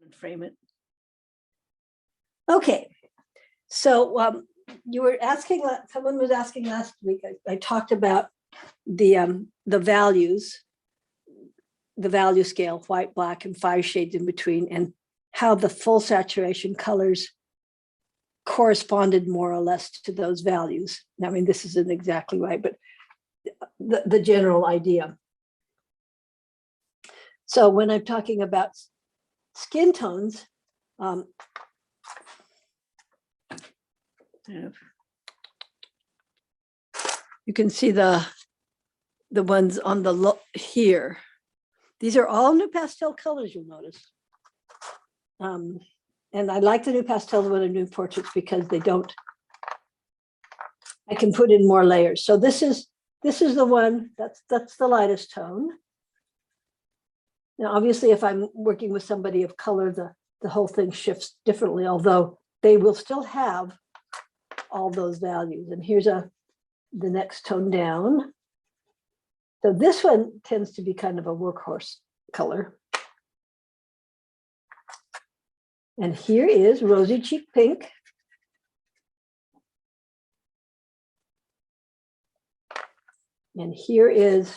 and frame it. Okay, so you were asking, someone was asking last week, I talked about the values, the value scale, white, black, and 5 shades in between, and how the full saturation colors corresponded more or less to those values. I mean, this isn't exactly right, but the general idea. So when I'm talking about skin tones, you can see the ones on the here. These are all new pastel colors, you'll notice. And I like the new pastels with the new portraits because they don't, I can put in more layers. So this is the one, that's the lightest tone. Now, obviously, if I'm working with somebody of color, the whole thing shifts differently, although they will still have all those values. And here's the next tone down. So this one tends to be kind of a workhorse color. And here is Rosy Cheek Pink. And here is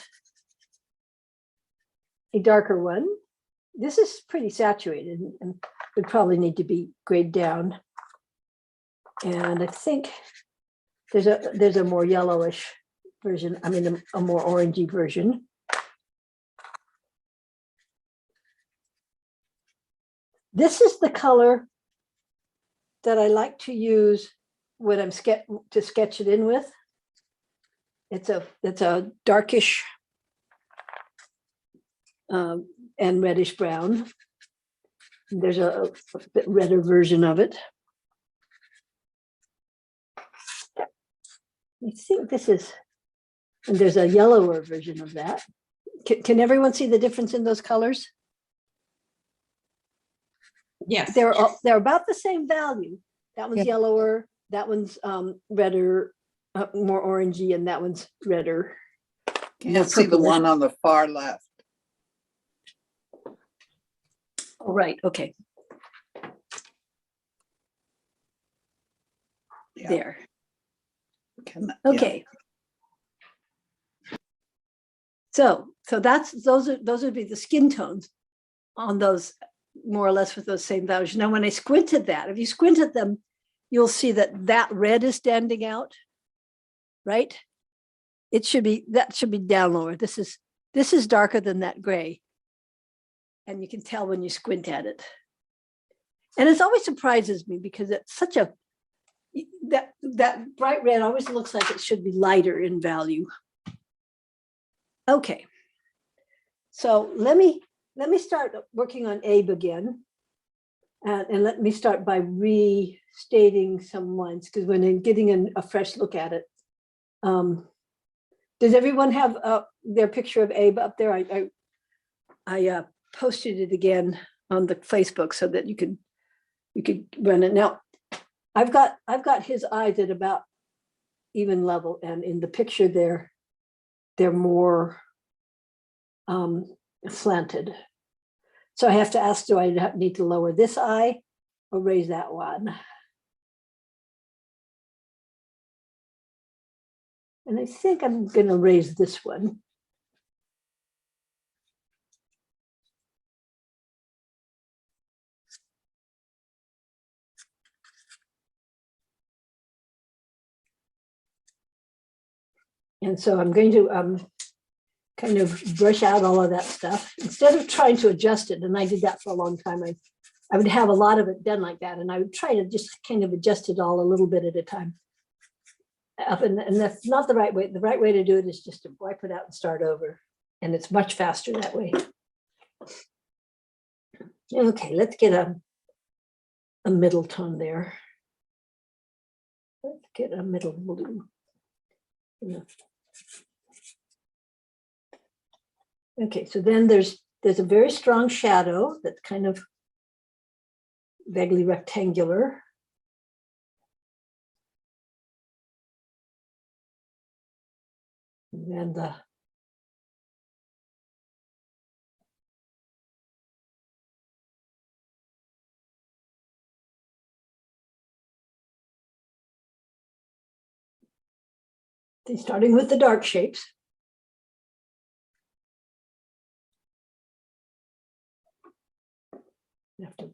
a darker one. This is pretty saturated and would probably need to be grayed down. And I think there's a more yellowish version. I mean, a more orangey version. This is the color that I like to use when I'm to sketch it in with. It's a darkish and reddish brown. There's a bit redder version of it. I think this is, and there's a yellower version of that. Can everyone see the difference in those colors? Yes. They're about the same value. That one's yellower, that one's redder, more orangey, and that one's redder. Can't see the one on the far left. Oh, right, okay. Yeah. There. Okay. So those would be the skin tones on those, more or less with those same values. Now, when I squint at that, if you squint at them, you'll see that red is standing out, right? That should be down lower. This is darker than that gray. And you can tell when you squint at it. And it always surprises me because it's such a, that bright red always looks like it should be lighter in value. Okay. So let me start working on Abe again. And let me start by restating some lines, because when I'm getting a fresh look at it. Does everyone have their picture of Abe up there? I posted it again on the Facebook so that you could run it. Now, I've got his eyes at about even level, and in the picture they're more slanted. So I have to ask, do I need to lower this eye or raise that one? And I think I'm going to raise this one. And so I'm going to kind of brush out all of that stuff instead of trying to adjust it. And I did that for a long time. I would have a lot of it done like that. And I would try to just kind of adjust it all a little bit at a time. And that's not the right way. The right way to do it is just to wipe it out and start over. And it's much faster that way. Okay, let's get a middle tone there. Let's get a middle blue. Yeah. Okay, so then there's a very strong shadow that's kind of vaguely rectangular. And Starting with the dark shapes. You have to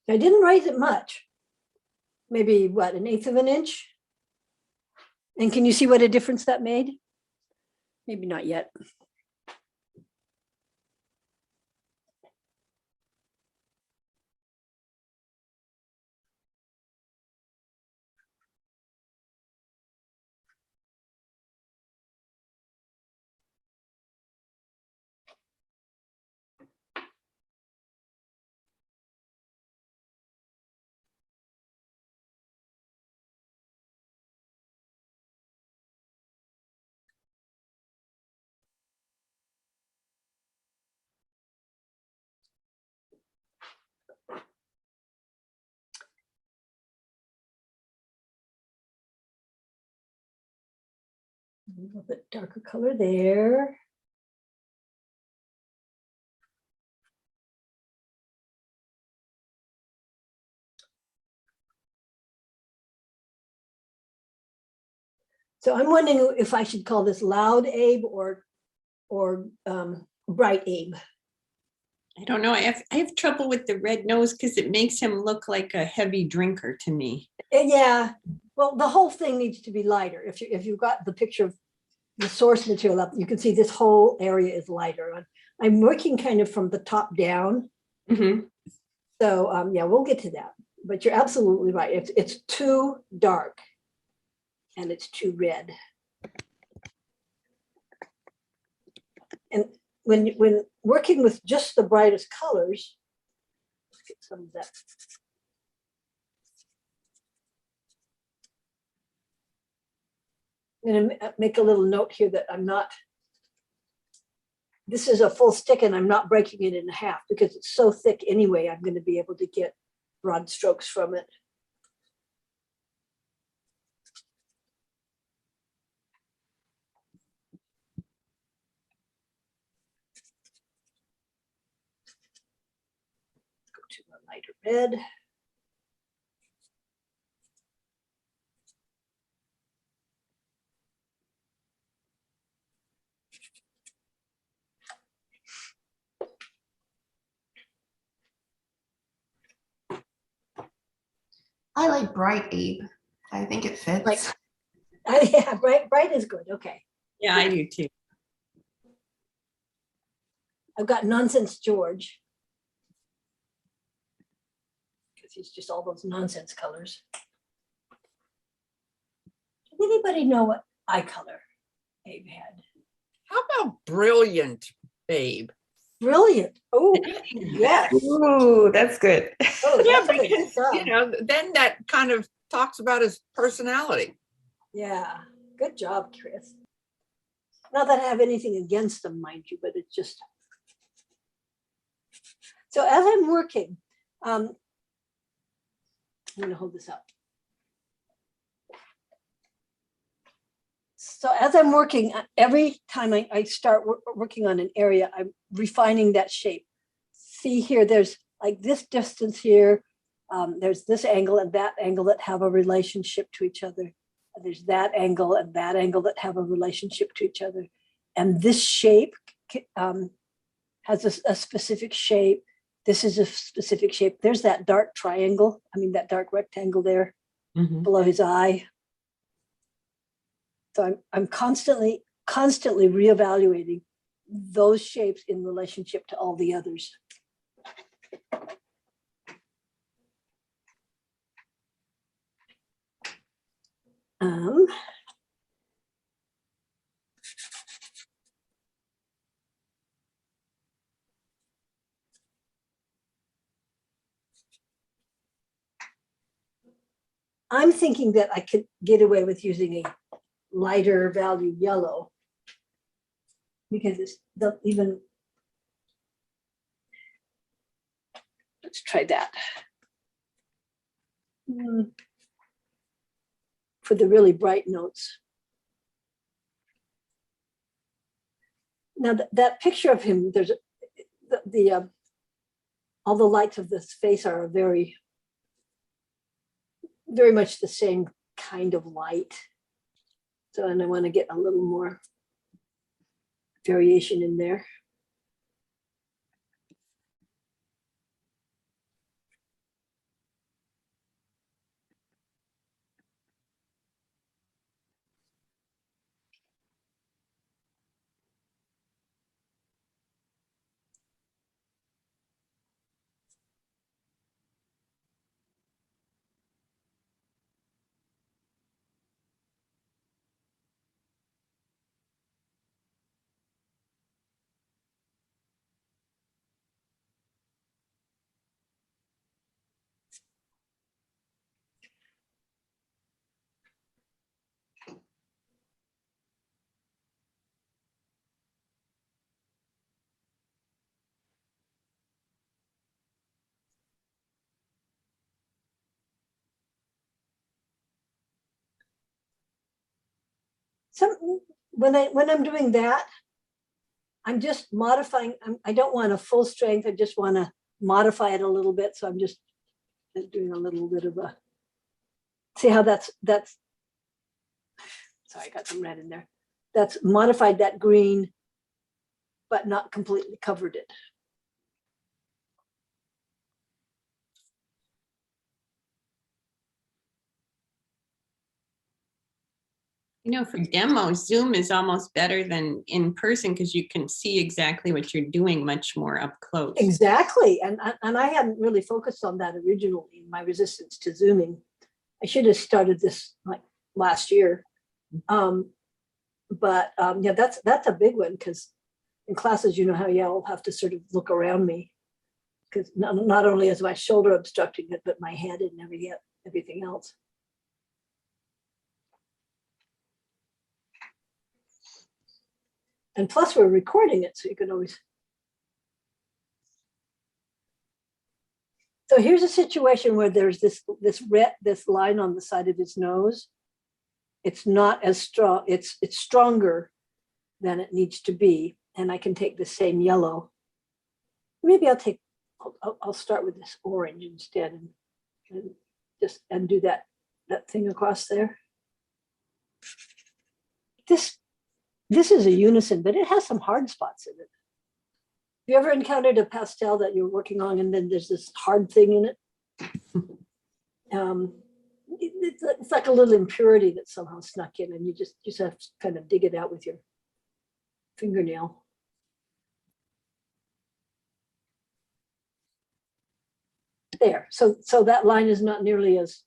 I didn't raise it much. Maybe what, 1/8 of an inch? And can you see what a difference that made? Maybe not yet. A little bit darker color there. So I'm wondering if I should call this loud Abe or bright Abe. I don't know. I have trouble with the red nose because it makes him look like a heavy drinker to me. Yeah, well, the whole thing needs to be lighter. If you've got the picture of the source material up, you can see this whole area is lighter. I'm working kind of from the top down. Mm-hmm. So yeah, we'll get to that. But you're absolutely right. It's too dark and it's too red. And when working with just the brightest colors, let's get some of that. I'm going to make a little note here that I'm not, this is a full stick and I'm not breaking it in half because it's so thick anyway, I'm going to be able to get broad strokes from it. Go to a lighter red. I like bright Abe. I think it fits. Like, yeah, bright is good. Okay. Yeah, I do too. I've got Nonsense George, because he's just all those nonsense colors. Does anybody know what eye color Abe had? How about brilliant, babe? Brilliant. Oh, yes. Ooh, that's good. Oh, Yeah, that's good. because, Good you job. know, then that kind of talks about his personality. Yeah, good job, Chris. Not that I have anything against them, mind you, but it's just. So as I'm working, I'm going to hold this up. So as I'm working, every time I start working on an area, I'm refining that shape. See here, there's like this distance here. There's this angle and that angle that have a relationship to each other. And there's that angle and that angle that have a relationship to each other. And this shape has a specific shape. This is a specific shape. There's that dark triangle. I mean, that dark rectangle there below his eye. So I'm constantly reevaluating those shapes in relationship to all the others. I'm thinking that I could get away with using a lighter value yellow because it's the even. Let's try that. For the really bright notes. Now that picture of him, there's all the lights of this face are very much the same kind of light. So, and I want to get a little more variation in there. Some when I'm doing that, I'm just modifying. I don't want a full strength. I just want to modify it a little bit. So I'm just doing a little bit of a, see how that's, sorry, I got some red in there. That's modified that green, but not completely covered it. You know, for demos, Zoom is almost better than in person because you can see exactly what you're doing much more up close. Exactly. And I hadn't really focused on that originally in my resistance to Zooming. I should have started this like last year. Yeah, that's a big one because in classes, you know how y'all have to sort of look around me because not only is my shoulder obstructing it, but my head and everything else. And plus we're recording it, so you can always. So here's a situation where there's this line on the side of his nose. It's not as strong, it's stronger than it needs to be. And I can take the same yellow. Maybe I'll start with this orange instead and do that thing across there. This is a unison, but it has some hard spots in it. Have you ever encountered a pastel that you're working on and then there's this hard thing in it? It's like a little impurity that somehow snuck in and you just have to kind of dig it out with your fingernail. There, so that line is not nearly as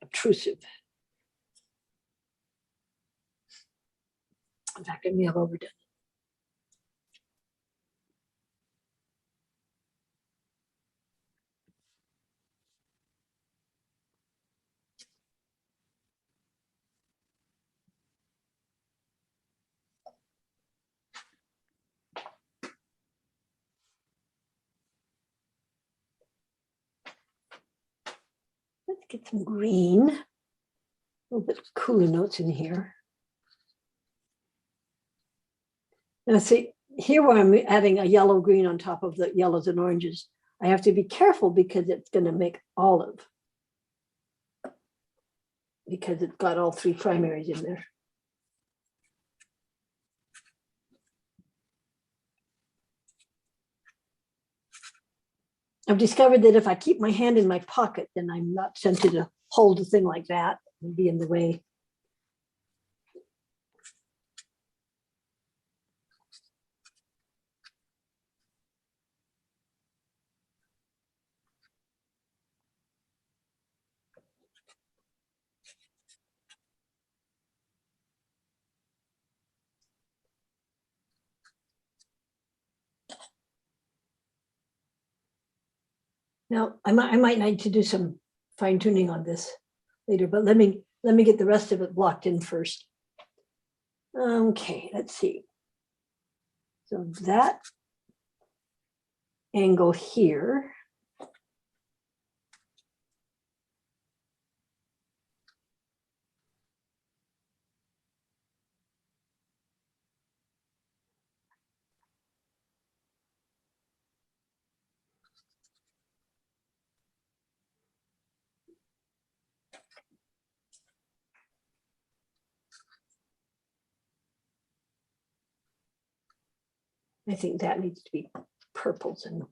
obtrusive. In fact, I may have overdone it. Let's get some green. A little bit of cooler notes in here. Now see, here where I'm adding a yellow green on top of the yellows and oranges, I have to be careful because it's going to make olive. Because it's got all three primaries in there. I've discovered that if I keep my hand in my pocket, then I'm not tempted to hold a thing like that and be in the way. Now, I might need to do some fine tuning on this later, but let me get the rest of it blocked in first. Okay, let's see. So that angle here. I think that needs to be purples and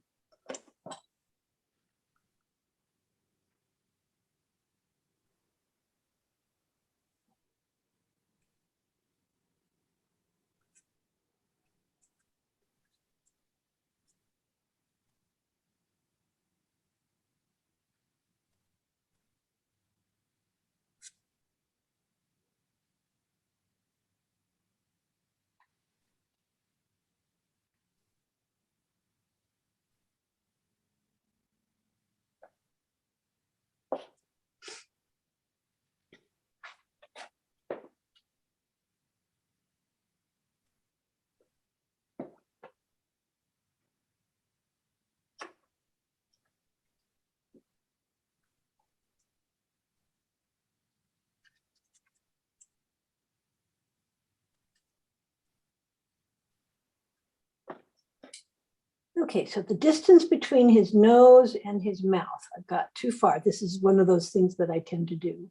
okay, so the distance between his nose and his mouth, I've got too far. This is one of those things that I tend to do.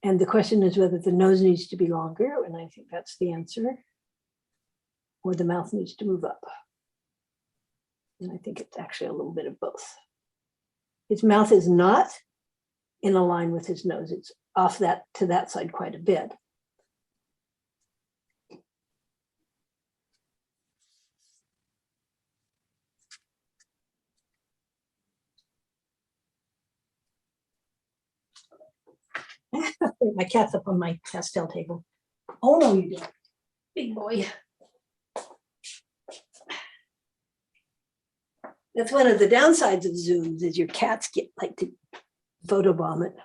And the question is whether the nose needs to be longer, and I think that's the answer, or the mouth needs to move up. And I think it's actually a little bit of both. His mouth is not in a line with his nose. It's off that to that side quite a bit. My cat's up on my pastel table. Oh, no, you don't. Big boy. That's one of the downsides of Zooms is your cats get like to photobomb it.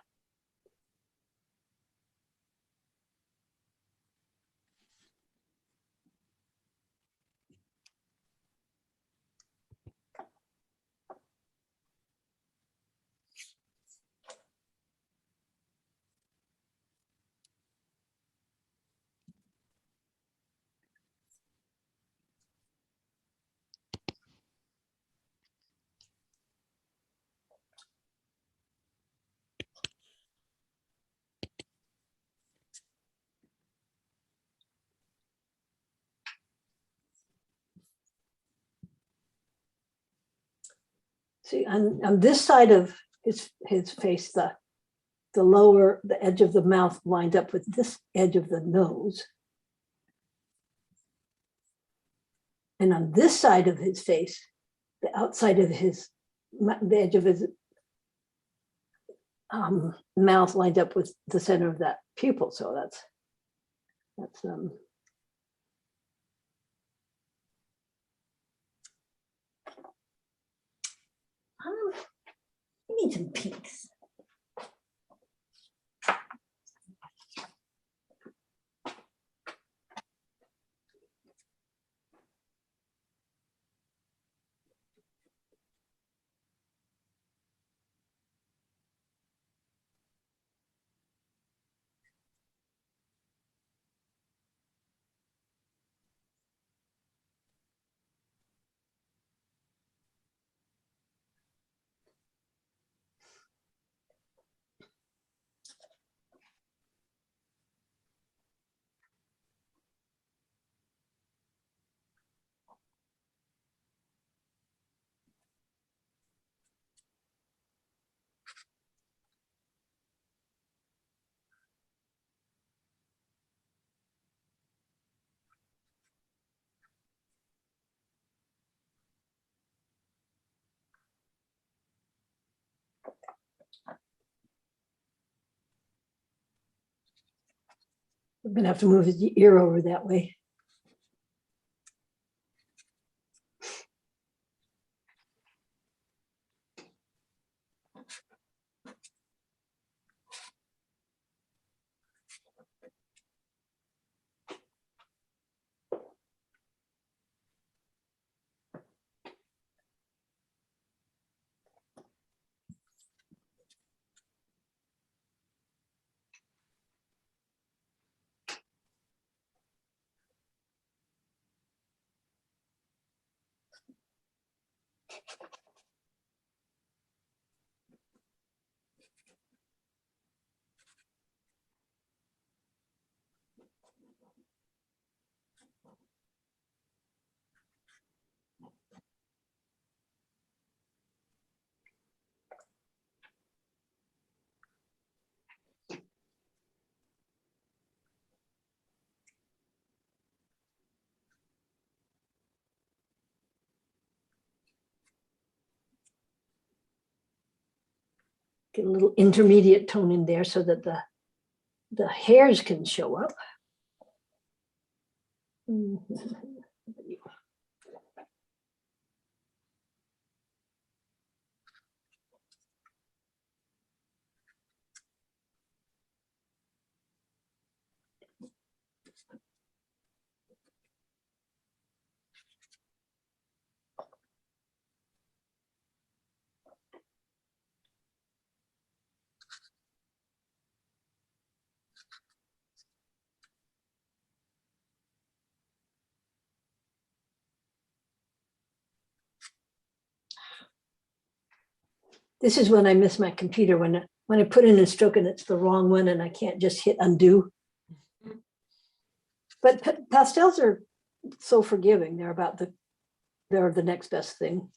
See, on this side of his face, the edge of the mouth lined up with this edge of the nose. And on this side of his face, the outside of the edge of his mouth lined up with the center of that pupil. So that's we need some pinks. I'm gonna have to move his ear over that way. Get a little intermediate tone in there so that the hairs can show up. This is when I miss my computer, when I put in a stroke and it's the wrong one and I can't just hit undo. But pastels are so forgiving. They're the next best thing.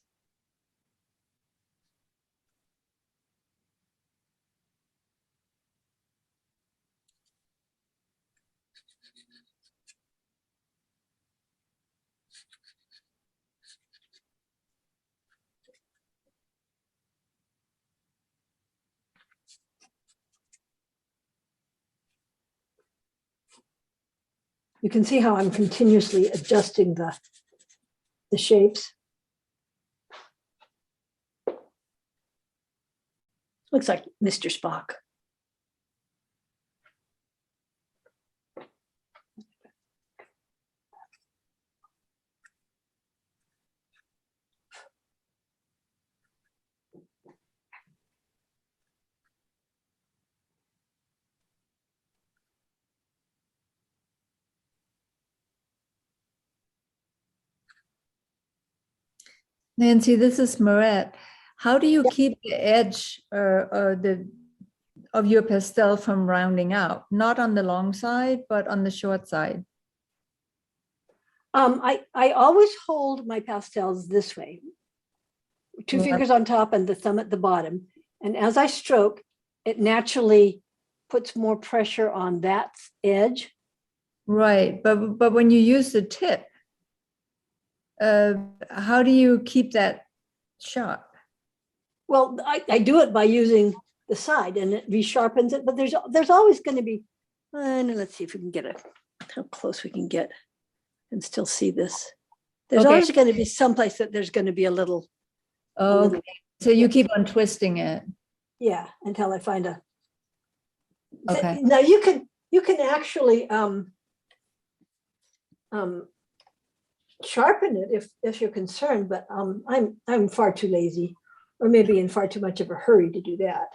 You can see how I'm continuously adjusting the shapes. Looks like Mr. Spock. Nancy, this is Maret. How do you keep the edge of your pastel from rounding out? Not on the long side, but on the short side. I always hold my pastels this way. Two Yeah. fingers on top and the thumb at the bottom. And as I stroke, it naturally puts more pressure on that edge. Right, but when you use the tip, how do you keep that sharp? Well, I do it by using the side and it resharpens it, but there's always going to be, and let's see if we can get how close we can get and still see this. There's Okay. always going to be someplace that there's going to be a little, Okay, so you keep on twisting it. yeah, until I find a. Okay. Now you can actually sharpen it if you're concerned, but I'm far too lazy, or maybe in far too much of a hurry to do that.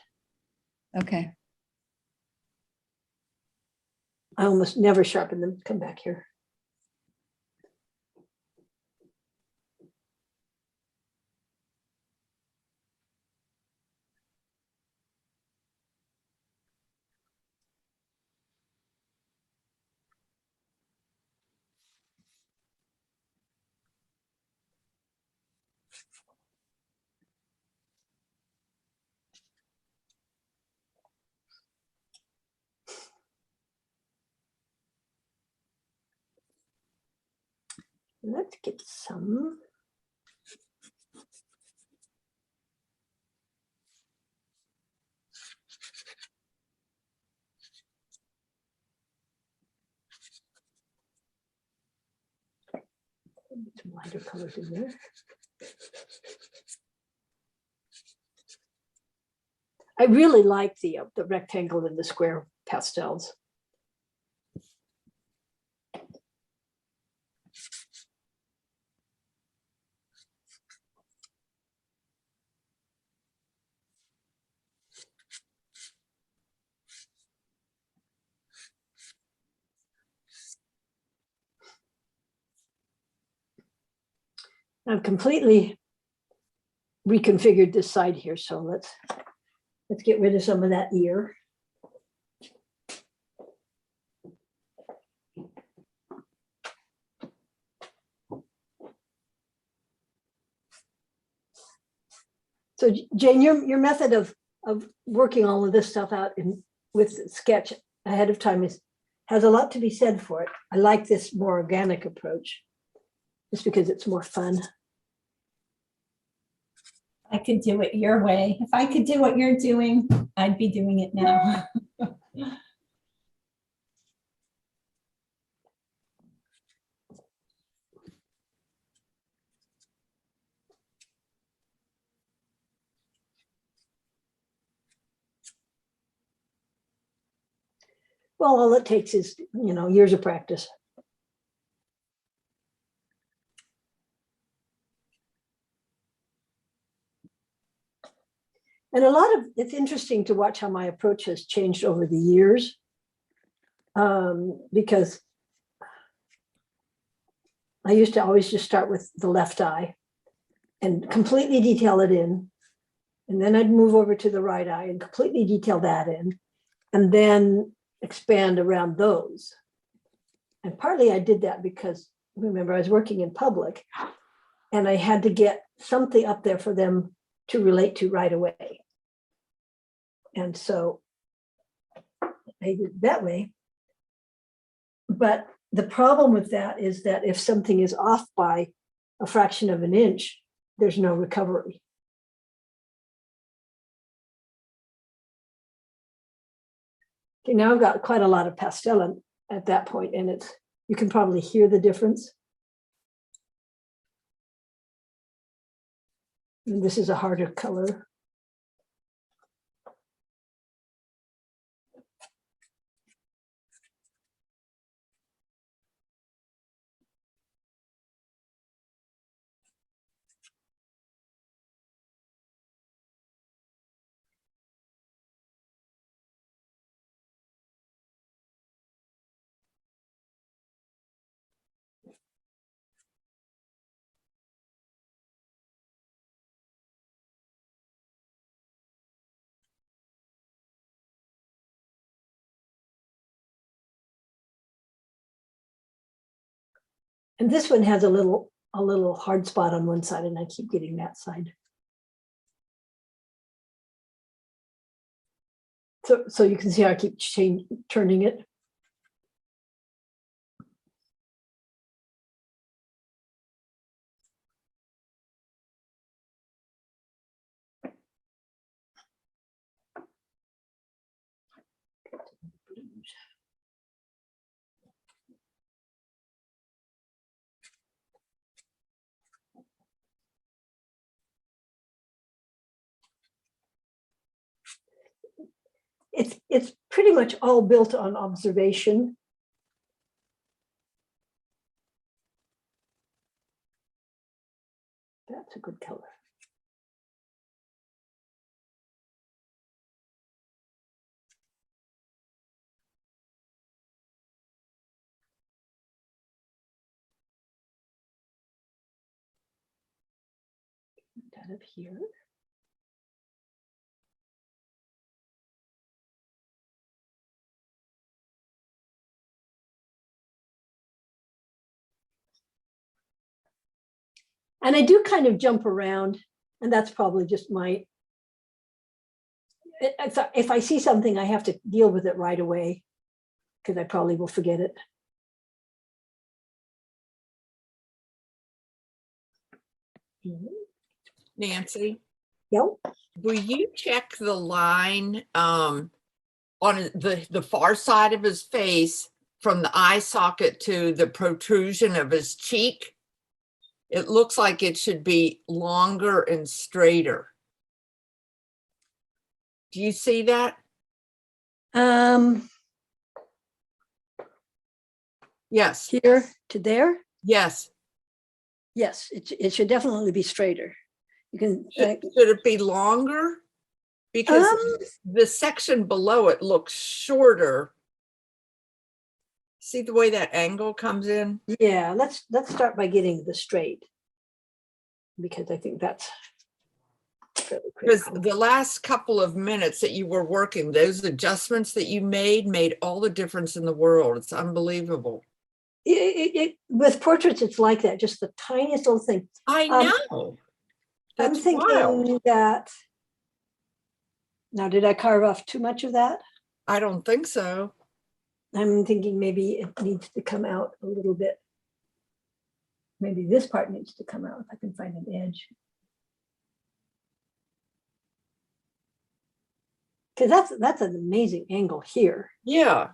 Okay. I almost never sharpen them. Come back here. Let's get some. Some lighter colors in there. I really like the rectangle and the square pastels. I've completely reconfigured this side here, so let's get rid of some of that ear. So Jane, your method of working all of this stuff out with sketch ahead of time has a lot to be said for it. I like this more organic approach, just because it's more fun. I could do it your way. If I could do what you're doing, I'd be doing it now. Well, all it takes is, years of practice. And it's interesting to watch how my approach has changed over the years. Because I used to always just start with the left eye and completely detail it in. And then I'd move over to the right eye and completely detail that in, and then expand around those. And partly I did that because, remember, I was working in public and I had to get something up there for them to relate to right away. And so I did it that way. But the problem with that is that if something is off by a fraction of an inch, there's no recovery. Okay, now I've got quite a lot of pastel at that point, and you can probably hear the difference. And this is a harder color. And this one has a little hard spot on one side, and I keep getting that side. So you can see how I keep turning it. It's pretty much all built on observation. That's a good color. That up here. And I do kind of jump around, and that's probably just if I see something, I have to deal with it right away because I probably will forget it. Nancy, Yep. will you check the line on the far side of his face from the eye socket to the protrusion of his cheek? It looks like it should be longer and straighter. Do you see that? Yes. Here to there. Yes. Yes, it should definitely be straighter. You can. Should it be longer? Because the section below it looks shorter. See the way that angle comes in? Yeah, let's start by getting the straight, because I think that's fairly Because critical. the last couple of minutes that you were working, those adjustments that you made all the difference in the world. It's unbelievable. With portraits, it's like that, just the tiniest little thing. I know. I'm That's thinking wild. that, now did I carve off too much of that? I don't think so. I'm thinking maybe it needs to come out a little bit. Maybe this part needs to come out if I can find an edge. Because that's an amazing angle here. Yeah.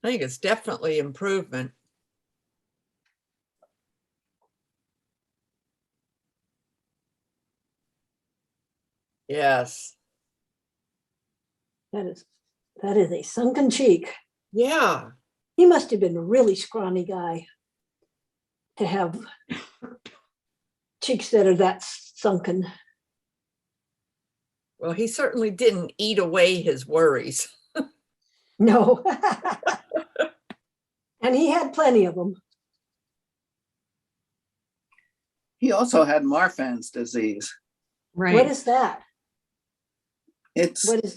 I think it's definitely improvement. Yes. That is a sunken cheek. Yeah. He must have been a really scrawny guy to have cheeks that are that sunken. Well, he certainly didn't eat away his worries. No. And he had plenty of them. He also had Marfan's disease. Right. What is that? It's What is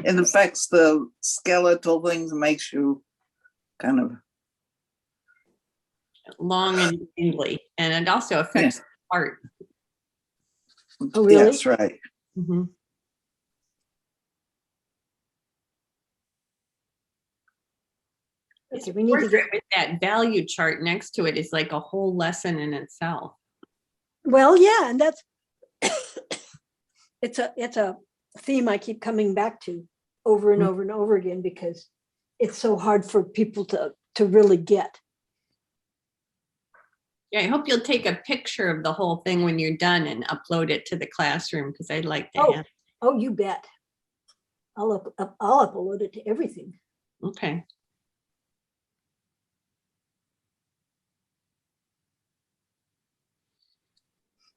it affects the skeletal things, makes you kind of Long and tingly, and it also affects the heart. Oh, really? Yes, right. Mhm. Okay, we need to get, Portrait with that value chart next to it is like a whole lesson in itself. well, yeah, and that's it's a theme I keep coming back to over and over and over again because it's so hard for people to really get. Yeah, I hope you'll take a picture of the whole thing when you're done and upload it to the classroom because I'd like to have. Oh, you bet. I'll upload it to everything. Okay.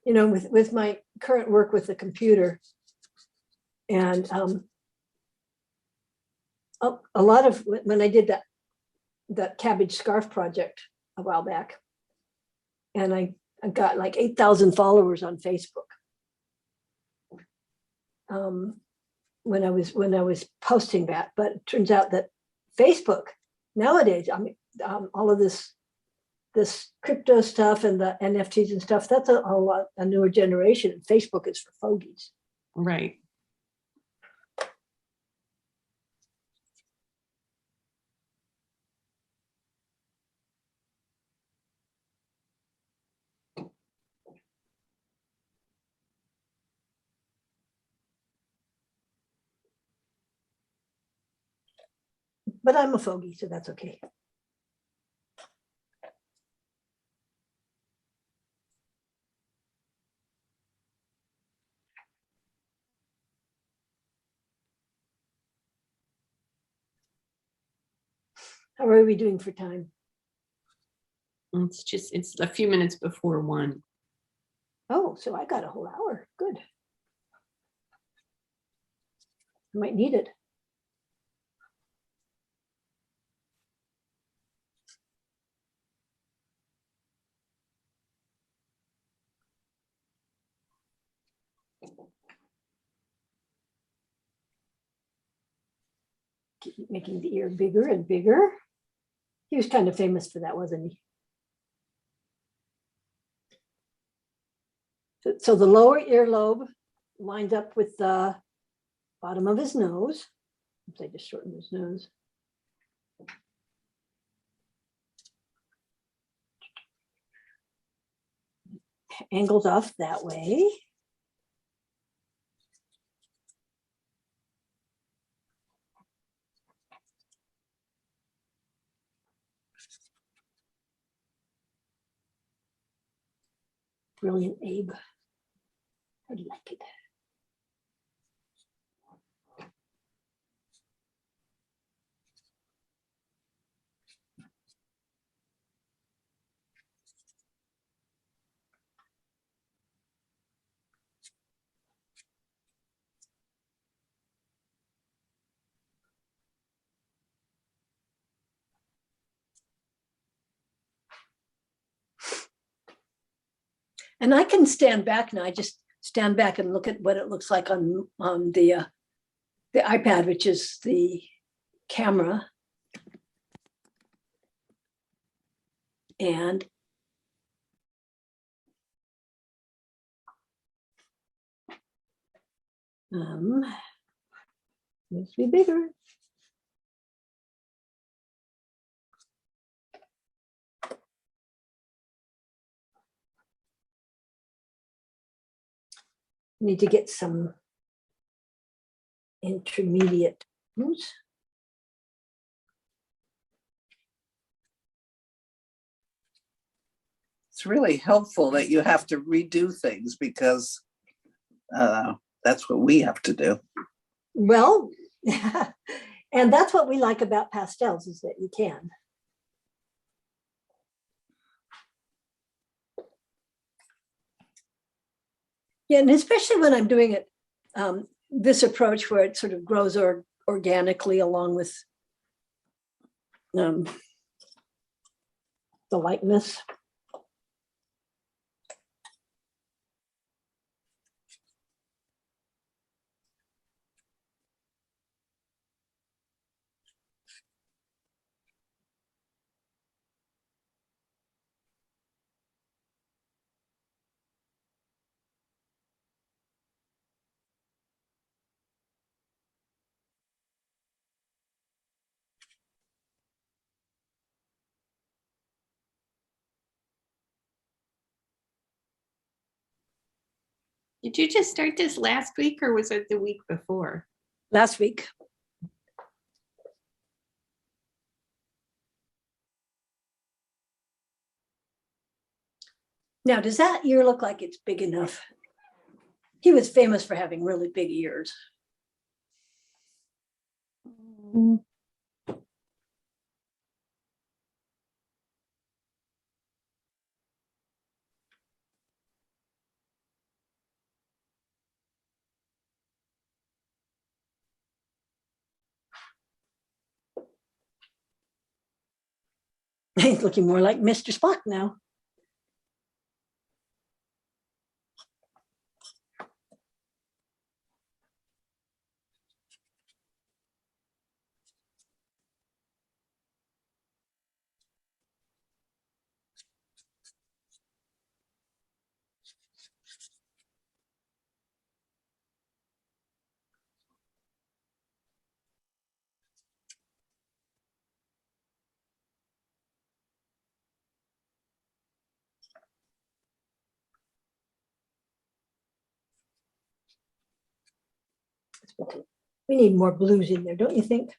You know, with my current work with the computer and a lot of when I did that cabbage scarf project a while back, and I got like 8,000 followers on Facebook. When I was posting that, but it turns out that Facebook nowadays, I mean, all of this crypto stuff and the NFTs and stuff, that's a newer generation. Facebook is for fogies. Right. But I'm a fogey, so that's okay. How are we doing for time? It's a few minutes before 1. Oh, so I got a whole hour. Good. I might need it. Keep making the ear bigger and bigger. He was kind of famous for that, wasn't he? So the lower earlobe lines up with the bottom of his nose. Oops, I just shortened his nose. Angles off that way. Brilliant, Abe. I like it. And I can stand back now. I just stand back and look at what it looks like on the iPad, which is the camera. And Needs to be bigger. Need to get some intermediate. Oops. It's really helpful that you have to redo things because that's what we have to do. Well, and that's what we like about pastels is that you can. Yeah, and especially when I'm doing it, this approach where it sort of grows organically along with the lightness. Did you just start this last week or was it the week before? Last week. Now, does that ear look like it's big enough? He was famous for having really big ears. He's looking more like Mr. Spock now. We need more blues in there, don't you think?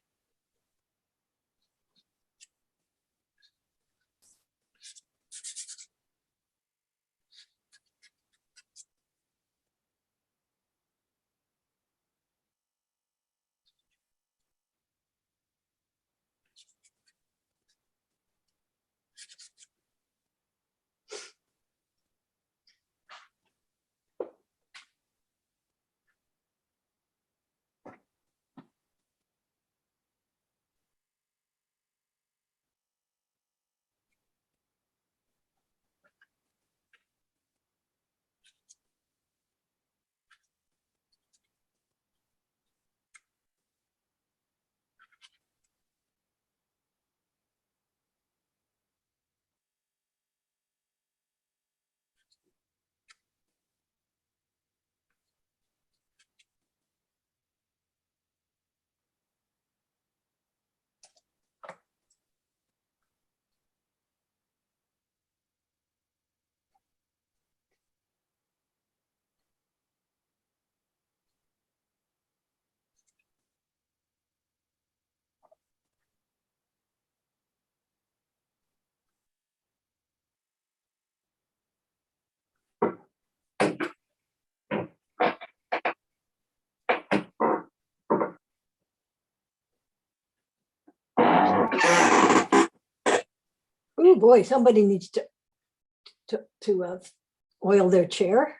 Oh boy, somebody needs to oil their chair.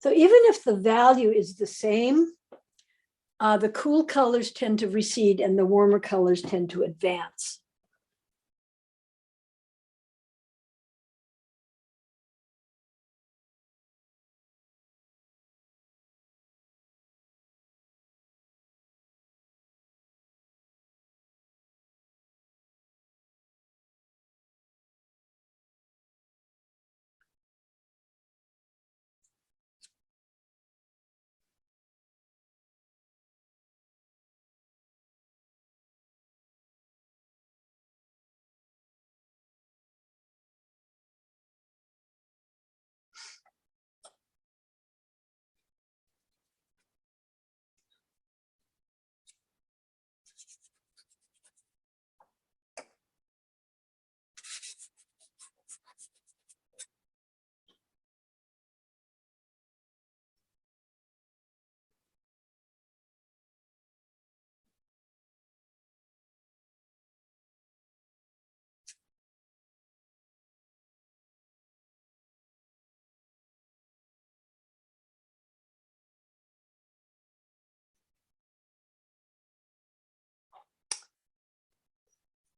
So even if the value is the same, the cool colors tend to recede and the warmer colors tend to advance.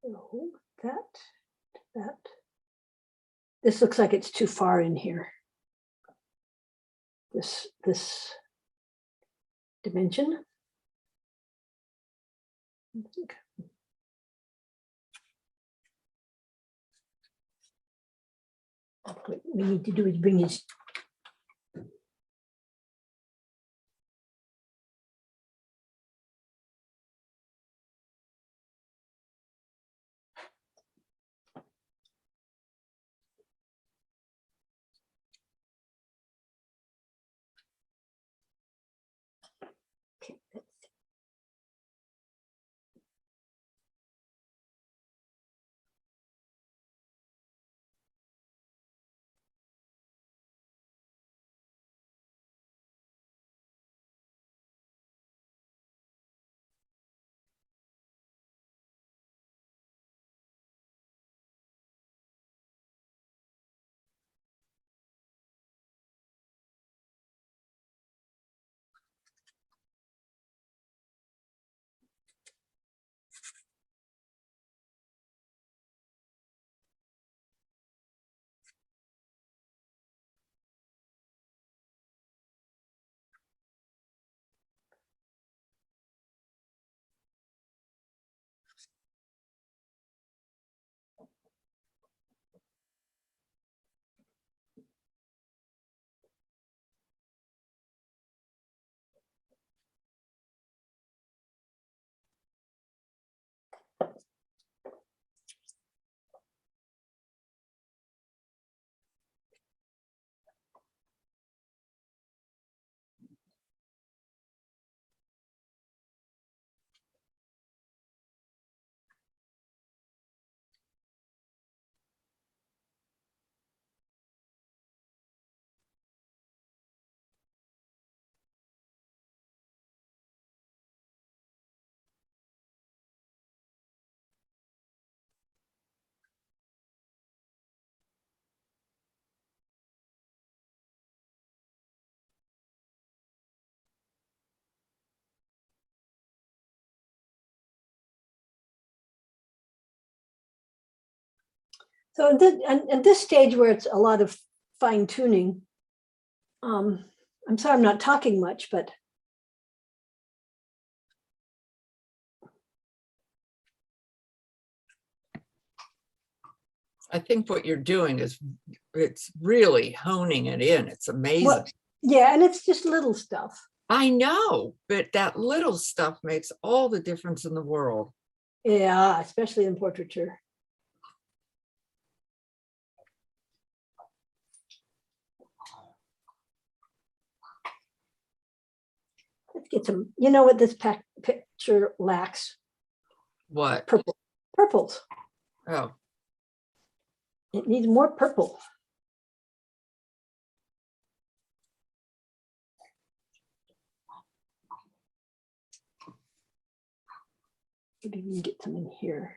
No, that. This looks like it's too far in here. This dimension. I think. What we need to do is bring his. Okay. So at this stage where it's a lot of fine tuning, I'm sorry I'm not talking much, but I think what you're doing is it's really honing it in. It's amazing. well, yeah, and it's just little stuff. I know, but that little stuff makes all the difference in the world. Yeah, especially in portraiture. Let's get some, you know what this picture lacks? What? Purples. Oh, It needs more purple. Maybe we can get some in here.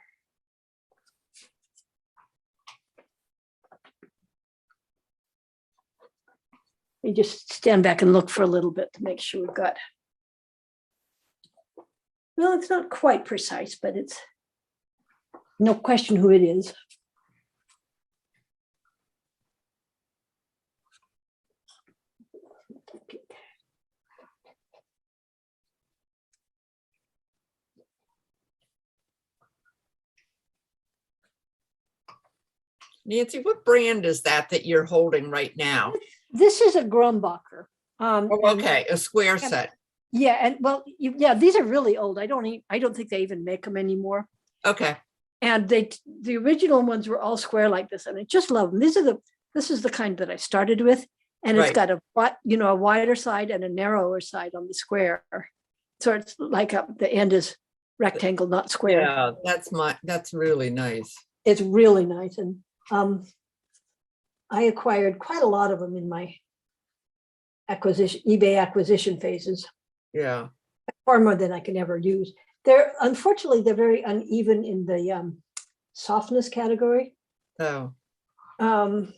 We just stand back and look for a little bit to make sure we've got. Well, it's not quite precise, but it's no question who it is. Nancy, what brand is that you're holding right now? This is a Grumbacher. Oh, okay, a square set. Yeah, and well, yeah, these are really old. I don't think they even make them anymore. Okay. And the original ones were all square like this, and I just love them. This is the kind that I started with, and it's got a wider side and a narrower side on the square. So it's like the end is rectangle, not square. Yeah, that's really nice. It's really nice, and I acquired quite a lot of them in my eBay acquisition phases. Yeah. Far more than I can ever use. Unfortunately, they're very uneven in the softness category. Oh. Why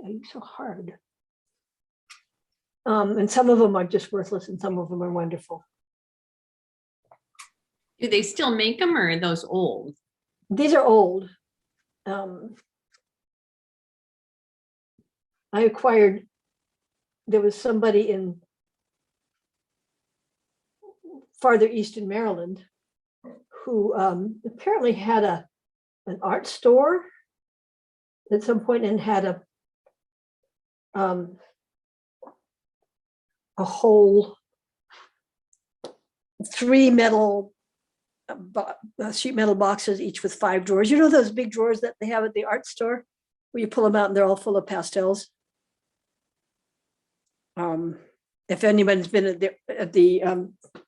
are you so hard? And some of them are just worthless and some of them are wonderful. Do they still make them or are those old? These are old. I acquired, there was somebody in farther east in Maryland who apparently had an art store at some point and had a whole 3 metal sheet metal boxes, each with 5 drawers. You know those big drawers that they have at the art store where you pull them out and they're all full of pastels? If anyone's been at the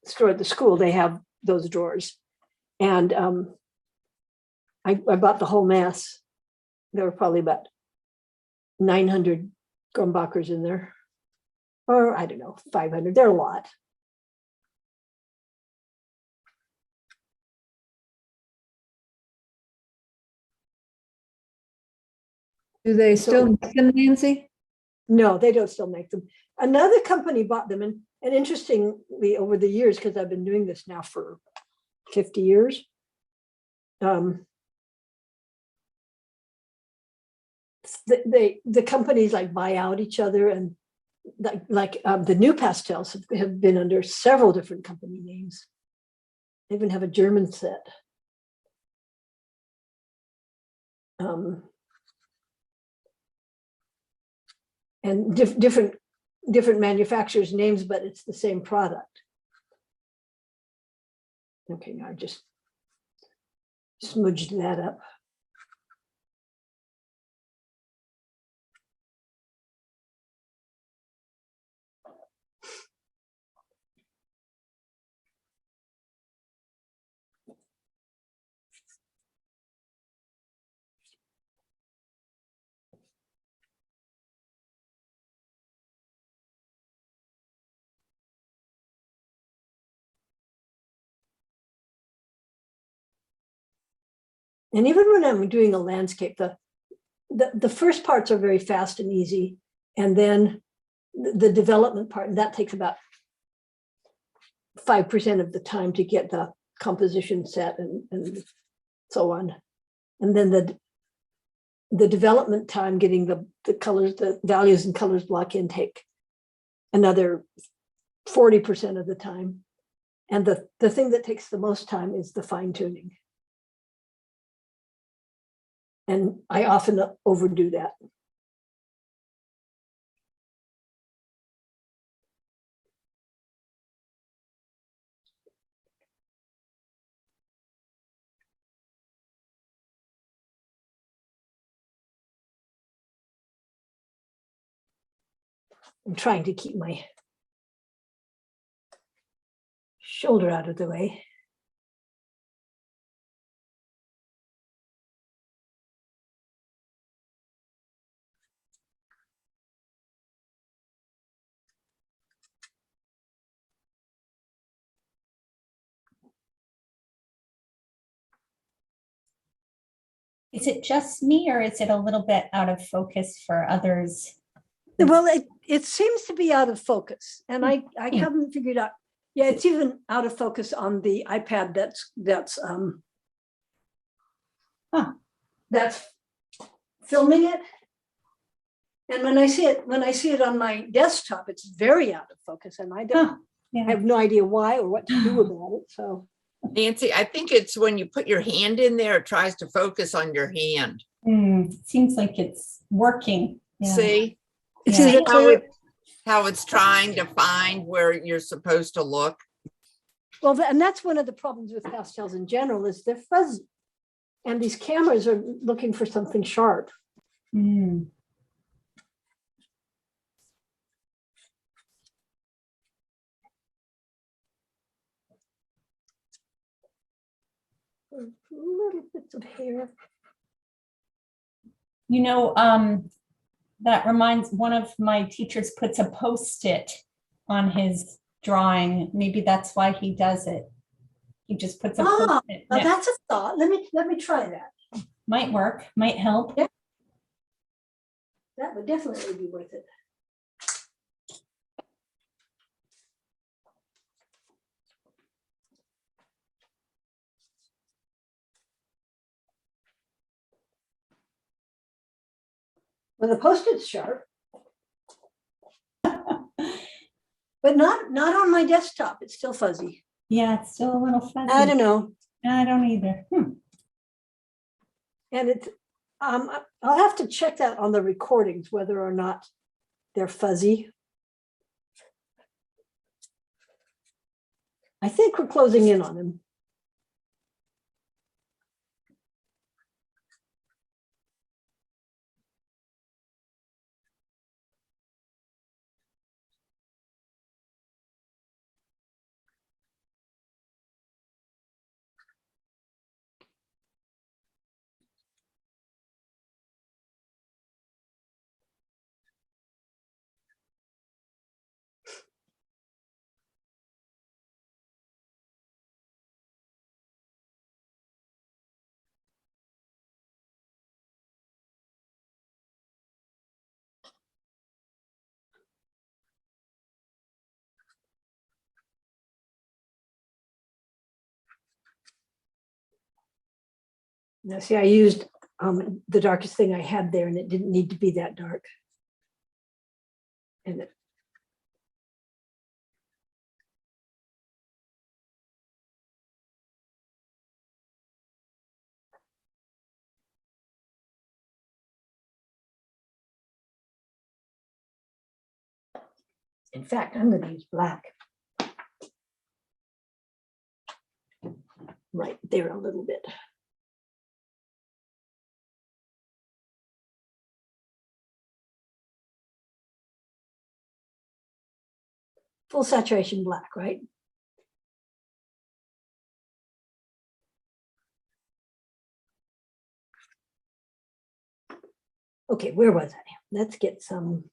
store at the school, they have those drawers. And I bought the whole mess. There were probably about 900 Grumbachers in there. Or I don't know, 500. They're a lot. Do they So- still make them, Nancy? No, they don't still make them. Another company bought them, and interestingly, over the years, because I've been doing this now for 50 years, the companies like buy out each other, and like the new pastels have been under several different company names. They even have a German set. And different manufacturers' names, but it's the same product. Okay, now I just smudged that up. And even when I'm doing a landscape, the first parts are very fast and easy. And then the development part, that takes about 5% of the time to get the composition set and so on. And then the development time, getting the colors, the values and colors block in, take another 40% of the time. And the thing that takes the most time is the fine tuning. And I often overdo that. I'm trying to keep my shoulder out of the way. Is it just me or is it a little bit out of focus for others? Well, it seems to be out of focus, and I haven't figured out. Yeah, it's even out of focus on the iPad. That's filming it. And when I see it on my desktop, it's very out of focus, and I have no idea why or what to do about it. So Nancy, I think it's when you put your hand in there, it tries to focus on your hand. Seems like it's working. Yeah. See? it's Yeah. either clear. How it's trying to find where you're supposed to look. Well, and that's one of the problems with pastels in general is they're fuzzy, and these cameras are looking for something sharp. Mm. Little bits of hair. You know, that reminds, one of my teachers puts a Post-it on his drawing. Maybe that's why he does it. He just puts a Post-it. Now Yeah, that's a thought. Let me try that. might work, might help. Yeah. That would definitely be worth it. Well, the Post-it's sharp. But not on my desktop. It's still fuzzy. Yeah, it's still a little fuzzy. I don't know. I don't either. And it's, I'll have to check that on the recordings, whether or not they're fuzzy. I think we're closing in on him. Now, see, I used the darkest thing I had there, and it didn't need to be that dark. And in fact, I'm going to use black right there a little bit. Full saturation black, right? Okay, where was I? Let's get some.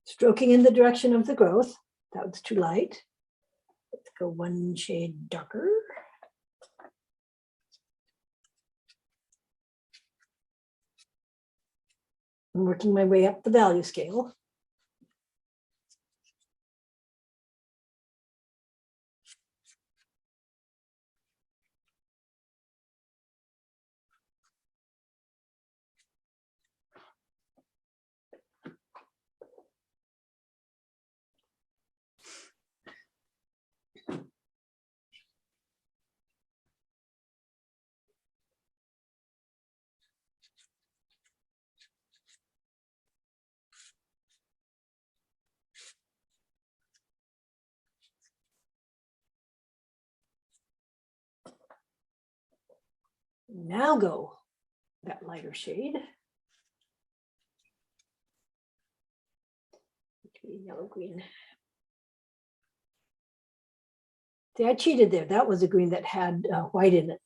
Stroking in the direction of the growth. That was too light. Let's go one shade darker. I'm working my way up the value scale. Now go that lighter shade. Yellow green. See, I cheated there. That was a green that had white in it.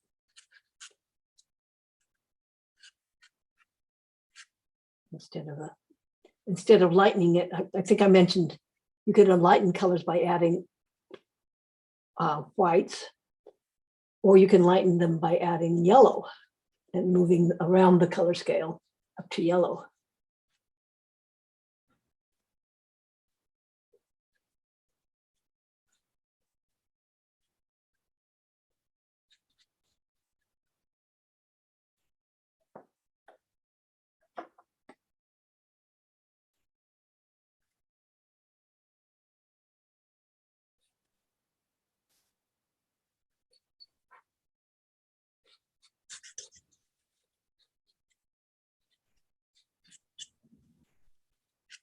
Instead of lightening it, I think I mentioned you could lighten colors by adding whites, or you can lighten them by adding yellow and moving around the color scale up to yellow.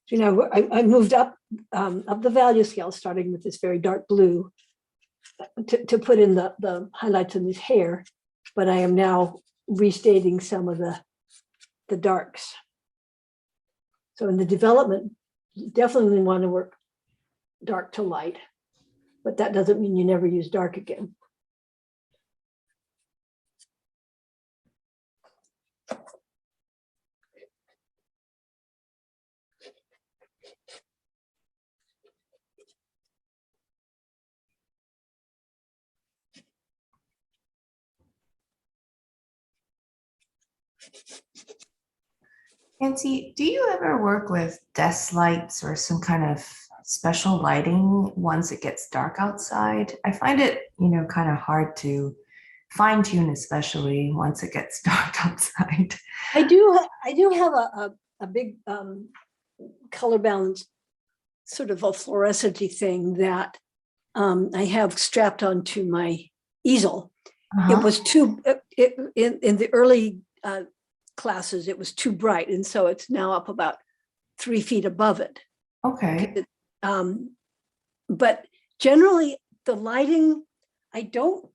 So, you know, I moved up the value scale, starting with this very dark blue to put in the highlights in his hair, but I am now restating some of the darks. So in the development, you definitely want to work dark to light, but that doesn't mean you never use dark again. Nancy, do you ever work with desk lights or some kind of special lighting once it gets dark outside? I find it, kind of hard to fine tune, especially once it gets dark outside. I do have a big color balance, sort of a fluorescent-y thing that I have strapped onto my easel. It was too, in the early classes, it was too bright. And so it's now up about 3 feet above it. Okay. But generally the lighting, I don't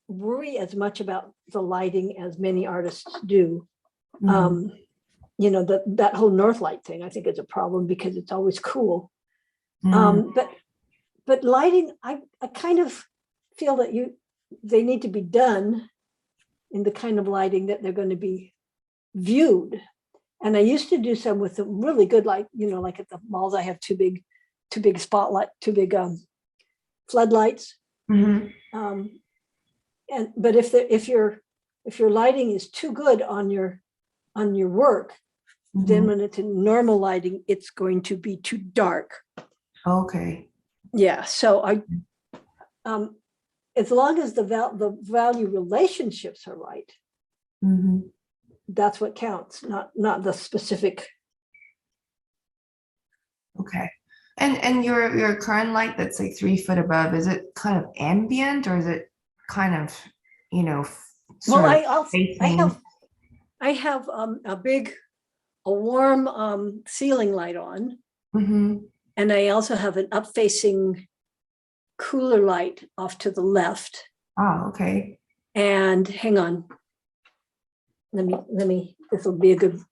worry as much about the lighting as many artists do. Mhm. That whole north light thing, I think is a problem because it's always cool. Mhm. But lighting, I kind of feel that they need to be done in the kind of lighting that they're going to be viewed. And I used to do some with a really good light, like at the malls, I have two big floodlights. Mhm. But if your lighting is too good on your work, then Mhm. when it's in normal lighting, it's going to be too dark. Okay. Yeah. So as long as the value relationships are right, Mhm. that's what counts, not the specific. Okay. And your current light that's like 3 foot above, is it kind of ambient or is it kind of, Well, sort of I facing? have a warm ceiling light on, Mhm. and I also have an up-facing cooler light off to the left. Oh, okay. And hang on, let me. This will be a good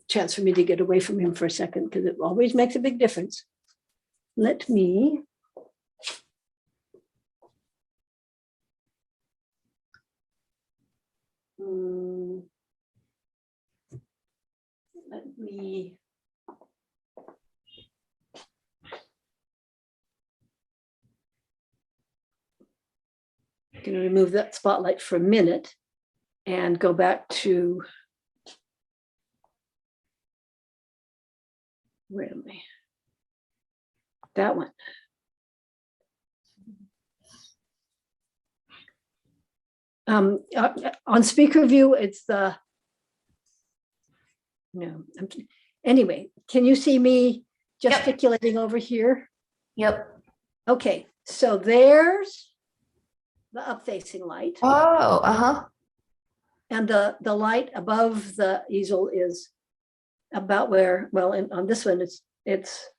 chance for me to get away from him for a second because it always makes a big difference. Let me. Let me. I'm going to remove that spotlight for a minute and go back to. Where am I? That one. On speaker view, it's the. No. Anyway, can you see me gesticulating over here? Yep. Okay, so there's the up-facing light, Oh, uh-huh. and the light above the easel is about where, well, on this one, it's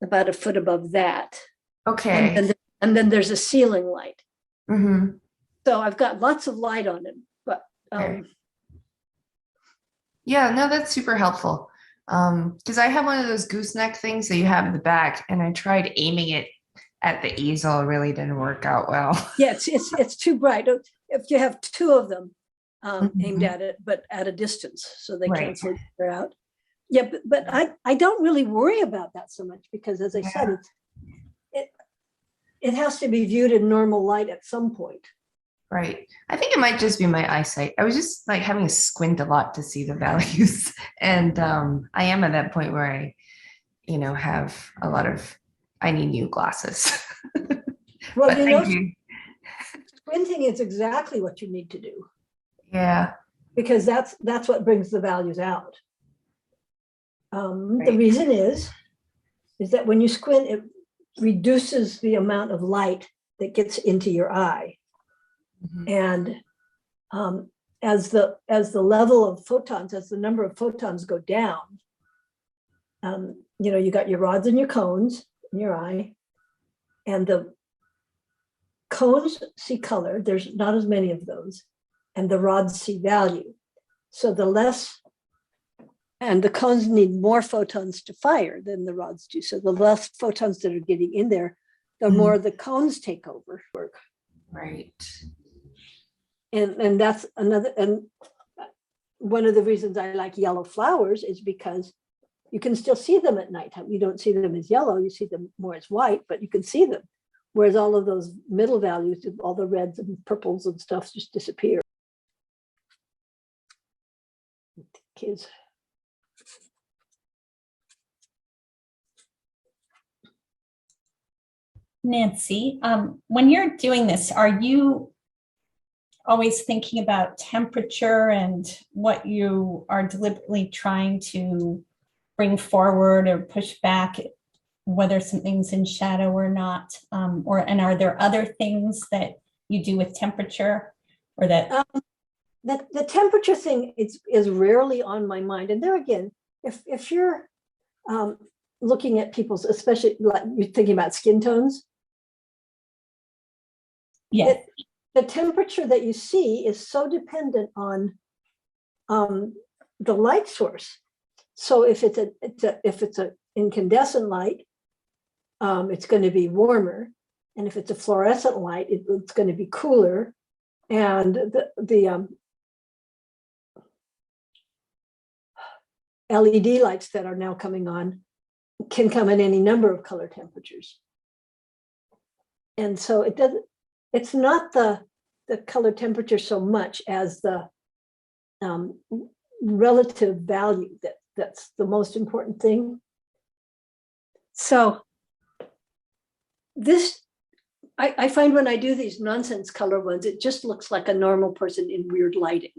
about a foot above that. Okay. And then there's a ceiling light. Mm-hmm. So I've got lots of light on it, but Okay. Yeah, no, that's super helpful. Because I have one of those gooseneck things that you have in the back, and I tried aiming it at the easel, it really didn't work out well. yeah, it's too bright. If you have two of them aimed Mhm. at it, but at a distance, so they Right. cancel each other out. Yeah, but I don't really worry about that so much because, as I said, it has to be viewed in normal light at some point. Right. I think it might just be my eyesight. I was just like having to squint a lot to see the values. And I am at that point where I, have a lot of, I need new glasses. Well, But thank you. squinting is exactly what you need to do Yeah. because that's what brings the values out. The Right. reason is that when you squint, it reduces the amount of light that gets into your eye. Mhm. And as the level of photons, as the number of photons go down, you got your rods and your cones in your eye, and the cones see color. There's not as many of those, and the rods see value. So and the cones need more photons to fire than the rods do. So the less photons that are getting in there, the more the cones take over. Right. And that's another, and one of the reasons I like yellow flowers is because you can still see them at nighttime. You don't see them as yellow, you see them more as white, but you can see them. Whereas all of those middle values, all the reds and purples and stuff just disappear. kids. Nancy, when you're doing this, are you always thinking about temperature and what you are deliberately trying to bring forward or push back, whether something's in shadow or not? And are there other things that you do with temperature or that? The temperature thing is rarely on my mind. And there again, if you're looking at people's, especially like you're thinking about skin tones, Yes. The temperature that you see is so dependent on the light source. So if it's a incandescent light, it's going to be warmer, and if it's a fluorescent light, it's going to be cooler. And the LED lights that are now coming on can come in any number of color temperatures. And so it's not the color temperature so much as the relative value that's the most important thing. So this, I find when I do these nonsense color ones, it just looks like a normal person in weird lighting.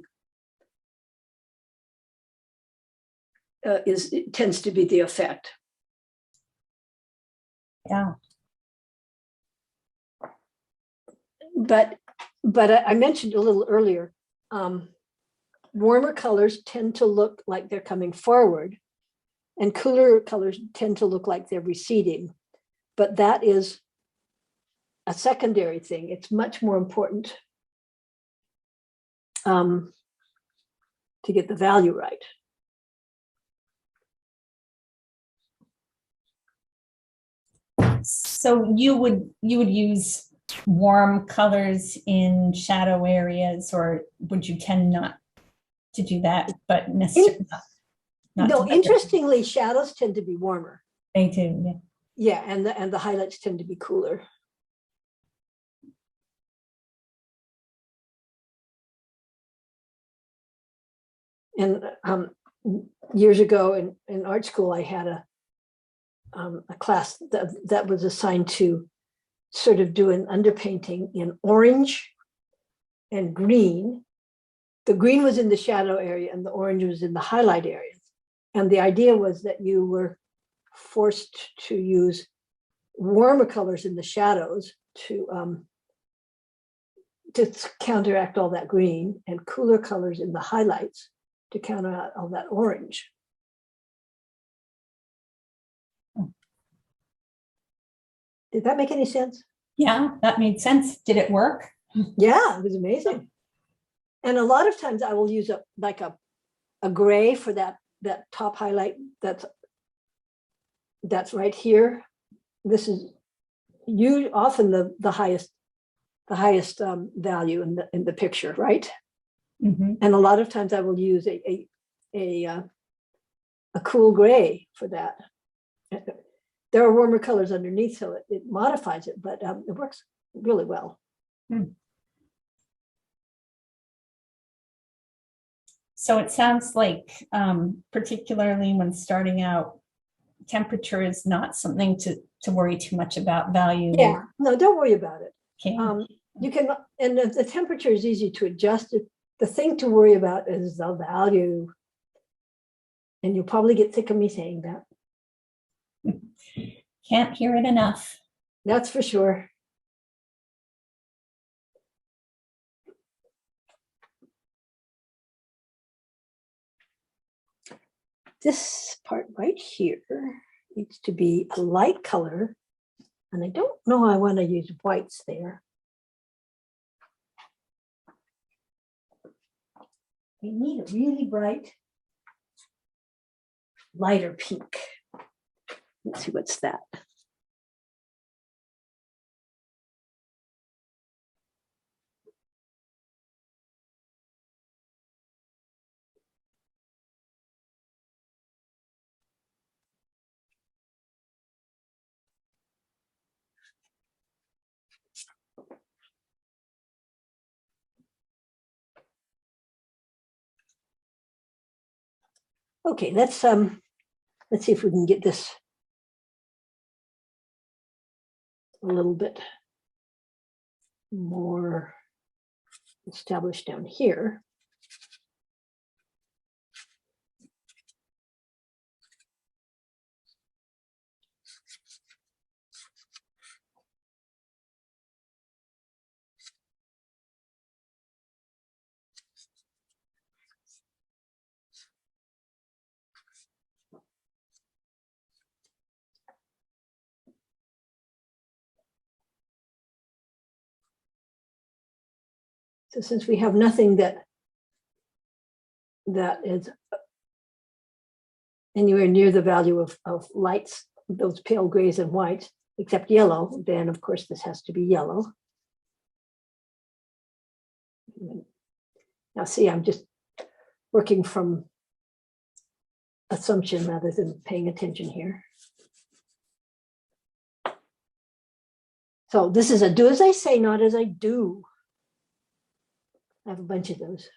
It tends to be the effect. Yeah. But I mentioned a little earlier, warmer colors tend to look like they're coming forward, and cooler colors tend to look like they're receding. But that is a secondary thing. It's much more important to get the value right. So you would use warm colors in shadow areas, or would you tend not to do that, but necessarily not No, to interestingly, shadows tend to be warmer. They do, yeah. Yeah, and the highlights tend to be cooler. And years ago in art school, I had a class that was assigned to sort of do an underpainting in orange and green. The green was in the shadow area and the orange was in the highlight areas. And the idea was that you were forced to use warmer colors in the shadows to counteract all that green, and cooler colors in the highlights to counteract all that orange. Did that make any sense? Yeah, that made sense. Did it work? Yeah, it was amazing. And a lot of times I will use a gray for that top highlight that's right here. This is often the highest value in the picture, right? Mm-hmm. And a lot of times I will use a cool gray for that. There are warmer colors underneath, so it modifies it, but it works really well. So it sounds like, particularly when starting out, temperature is not something to worry too much about. Value. Yeah, no, don't worry about it. Okay. You can, and the temperature is easy to adjust. The thing to worry about is the value. And you'll probably get sick of me saying that. Can't hear it enough. That's for sure. This part right here needs to be a light color. And I don't know I want to use whites there. We need a really bright, lighter pink. Let's see, what's that? Okay, let's see if we can get this a little bit more established down here. So since we have nothing that is anywhere near the value of lights, those pale grays and whites, except yellow, then of course this has to be yellow. Now see, I'm just working from assumption rather than paying attention here. So this is a do as I say, not as I do. I have a bunch of those.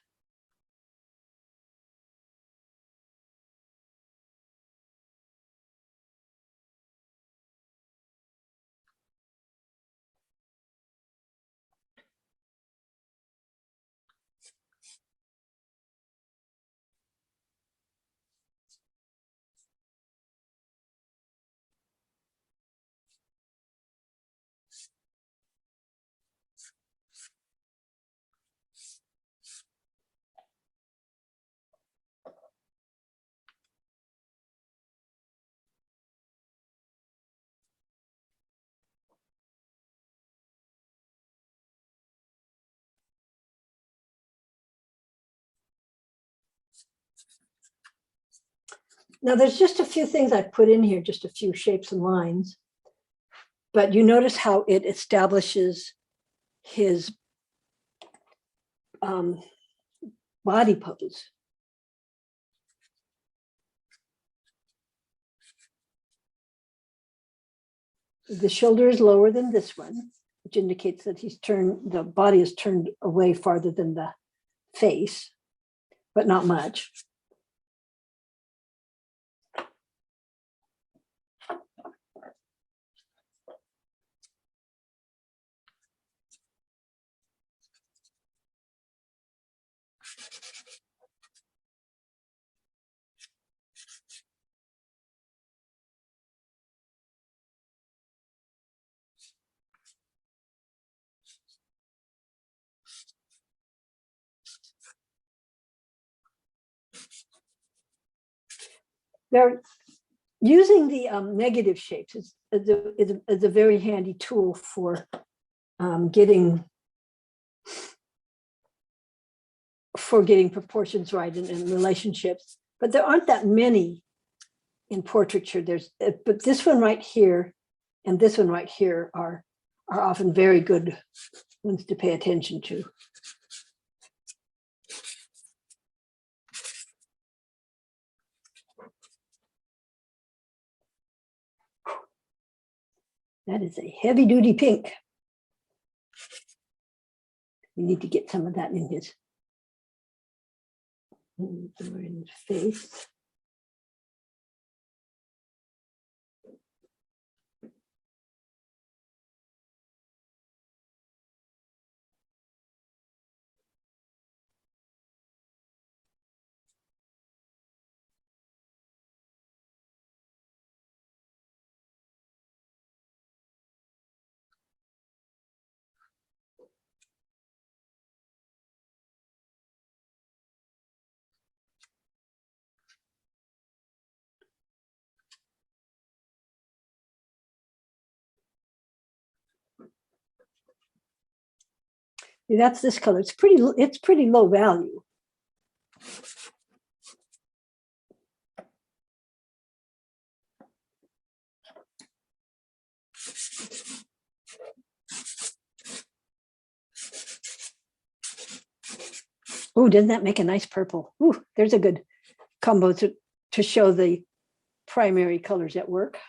Now there's just a few things I've put in here, just a few shapes and lines, but you notice how it establishes his body pose. The shoulder is lower than this one, which indicates that the body is turned away farther than the face, but not much. They're using the negative shapes is a very handy tool for getting proportions right in relationships, but there aren't that many in portraiture. But this one right here and this one right here are often very good ones to pay attention to. That is a heavy duty pink. We need to get some of that in his face. That's this color. It's pretty low value. Oh, doesn't that make a nice purple? Ooh, there's a good combo to show the primary colors at work.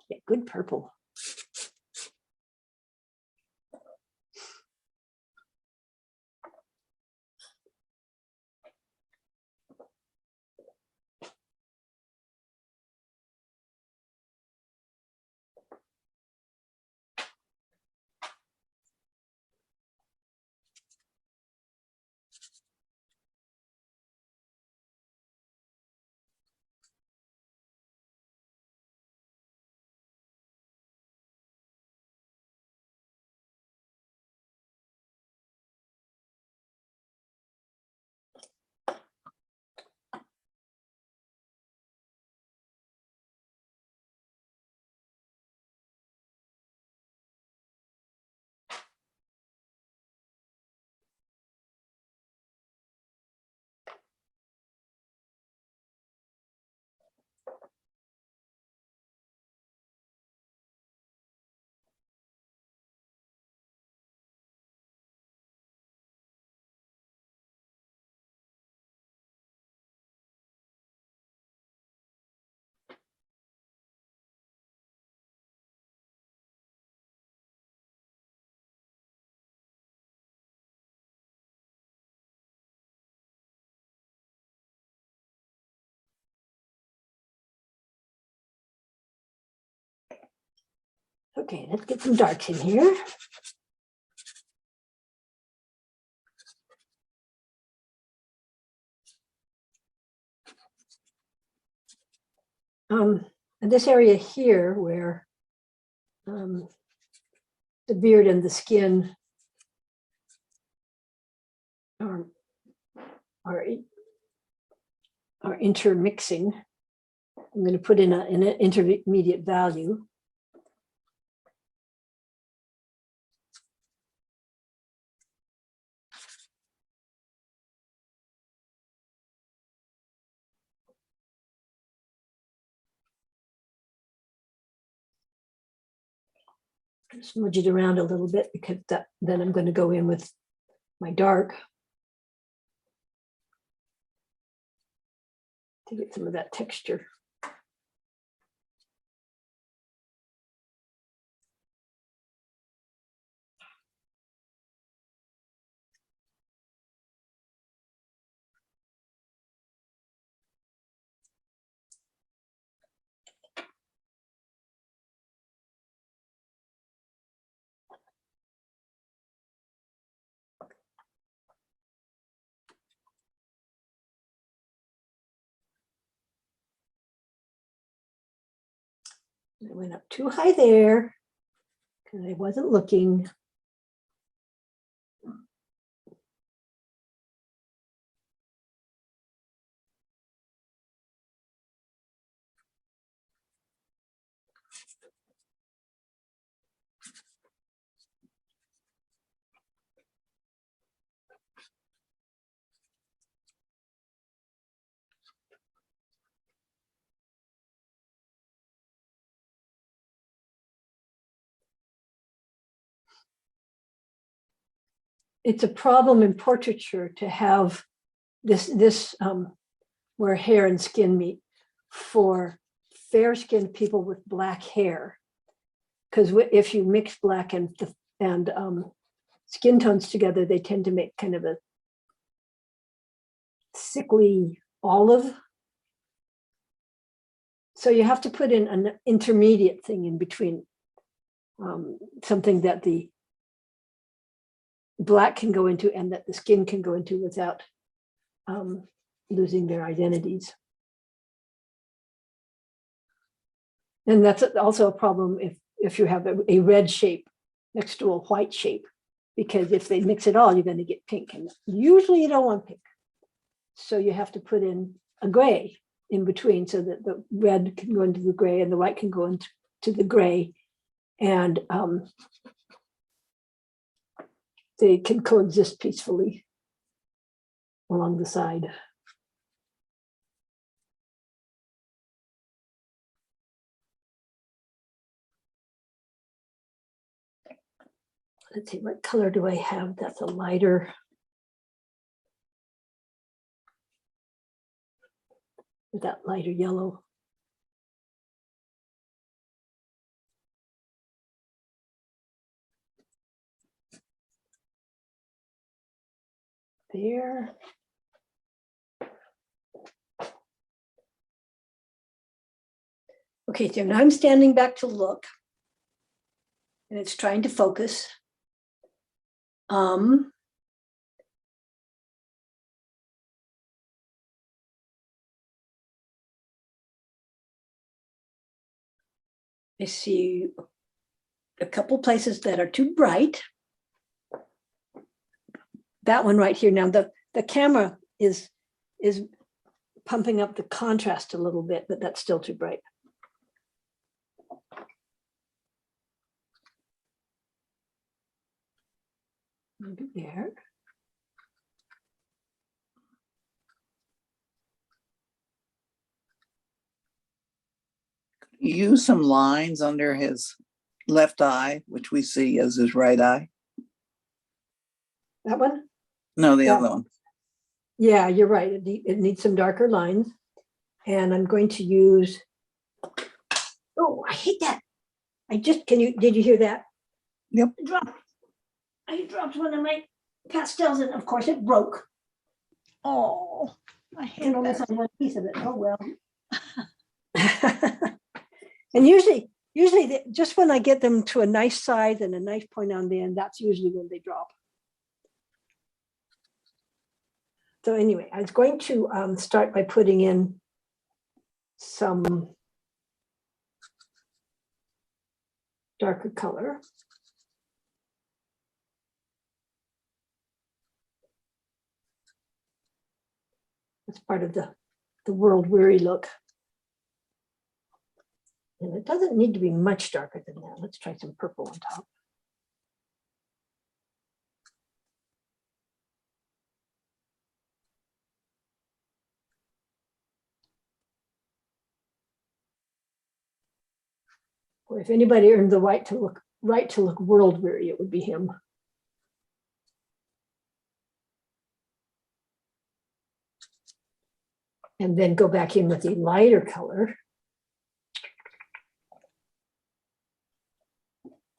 Yeah, good purple. Okay, let's get some darks in here. And this area here where the beard and the skin are intermixing, I'm going to put in an intermediate value. Smudge it around a little bit because then I'm going to go in with my dark to get some of that texture. I went up too high there because I wasn't looking. It's a problem in portraiture to have this where hair and skin meet for fair-skinned people with black hair. Because if you mix black and skin tones together, they tend to make kind of a sickly olive. So you have to put in an intermediate thing in between, something that the black can go into and that the skin can go into without losing their identities. And that's also a problem if you have a red shape next to a white shape, because if they mix it all, you're going to get pink, and usually you don't want pink. So you have to put in a gray in between so that the red can go into the gray and the white can go into the gray, and they can coexist peacefully along the side. Let's see, what color do I have? That's a lighter. That lighter yellow. There. Okay, so now I'm standing back to look, and it's trying to focus. I see a couple places that are too bright. That one right here. Now the camera is pumping up the contrast a little bit, but that's still too bright. Maybe there. Use some lines under his left eye, which we see as his right eye. That one? No, the Yeah. other one. Yeah, you're right. It needs some darker lines. And I'm going to use, oh, I hate that. Did you hear that? Yep. I dropped one of my pastels and of course it broke. Oh, I hate And only that. saw one piece of it. Oh, well. And usually Usually just when I get them to a nice size and a nice point on the end, that's usually when they drop. So anyway, I was going to start by putting in some darker color. It's part of the world weary look. And it doesn't need to be much darker than that. Let's try some purple on top. Or if anybody earned the right to look world weary, it would be him. And then go back in with a lighter color.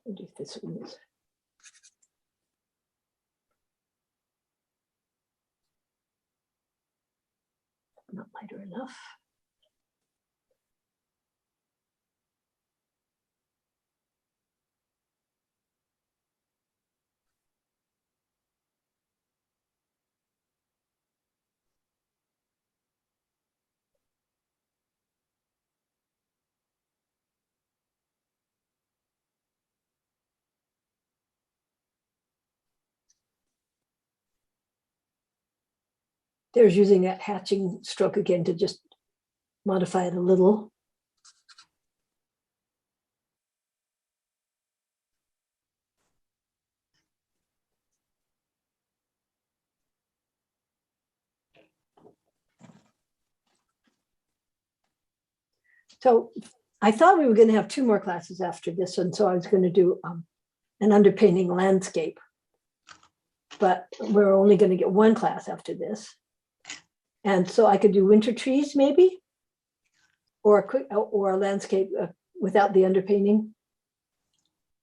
What if this one is? Not lighter enough. There's using that hatching stroke again to just modify it a little. So I thought we were going to have 2 more classes after this, and so I was going to do an underpainting landscape. But we're only going to get 1 class after this. And so I could do winter trees maybe, or a landscape without the underpainting.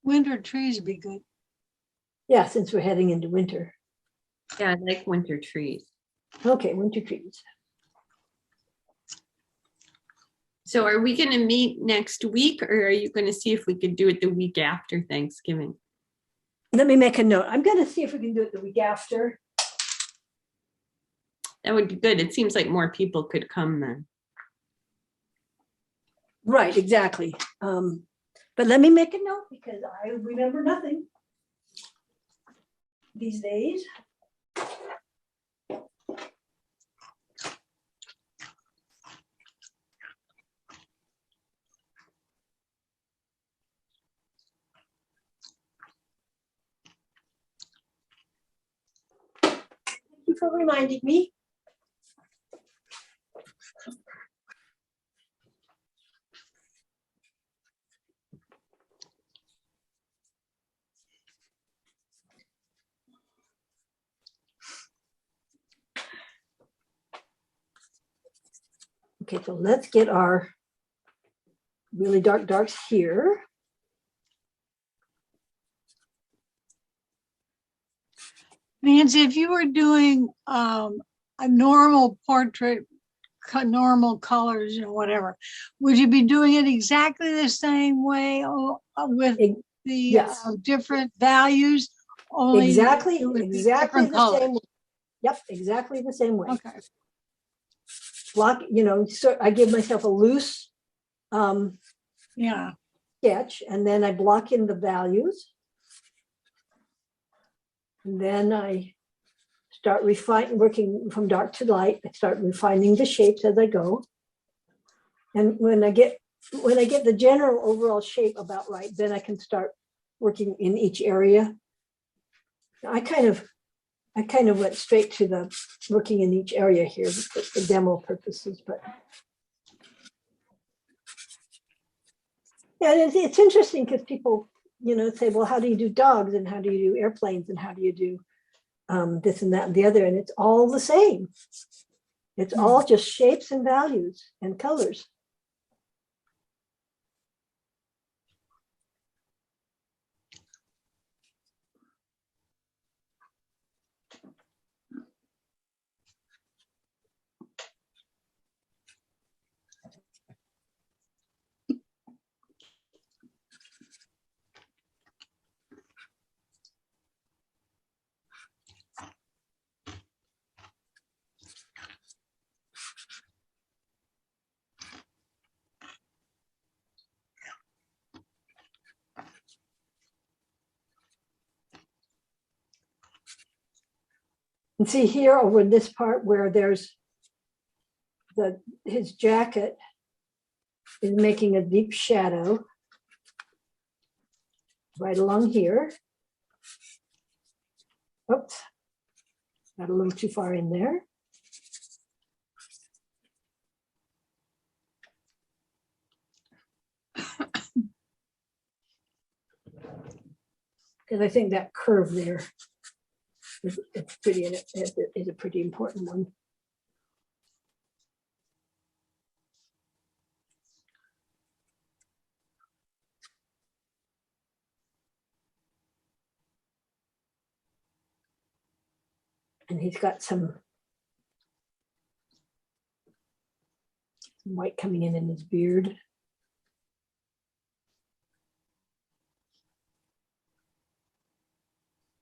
Winter trees would be good. Yeah, since we're heading into winter. Yeah, I like winter trees. Okay, winter trees. So are we going to meet next week, or are you going to see if we could do it the week after Thanksgiving? Let me make a note. I'm going to see if we can do it the week after. That would be good. It seems like more people could come then. Right, exactly. But let me make a note because I remember nothing these days. Thank you for reminding me. Okay, so let's get our really dark darks here. Nancy, if you were doing a normal portrait, normal colors, whatever, would you be doing it exactly the same way with the Yes. different values? Only Exactly it would be the different colors. same. Yep, exactly the same way. Okay. Block, so I give myself a loose Yeah. sketch, and then I block in the values. And then I start working from dark to light. I start refining the shapes as I go. And when I get the general overall shape about right, then I can start working in each area. I kind of went straight to the working in each area here for demo purposes, but yeah, it's interesting because people, say, well, how do you do dogs and how do you do airplanes and how do you do this and that and the other? And it's all the same. It's all just shapes and values and colors. And see here over in this part where there's his jacket is making a deep shadow right along here. Oops, got a little too far in there. Because I think that curve there is pretty, is a pretty important one. And he's got some white coming in his beard.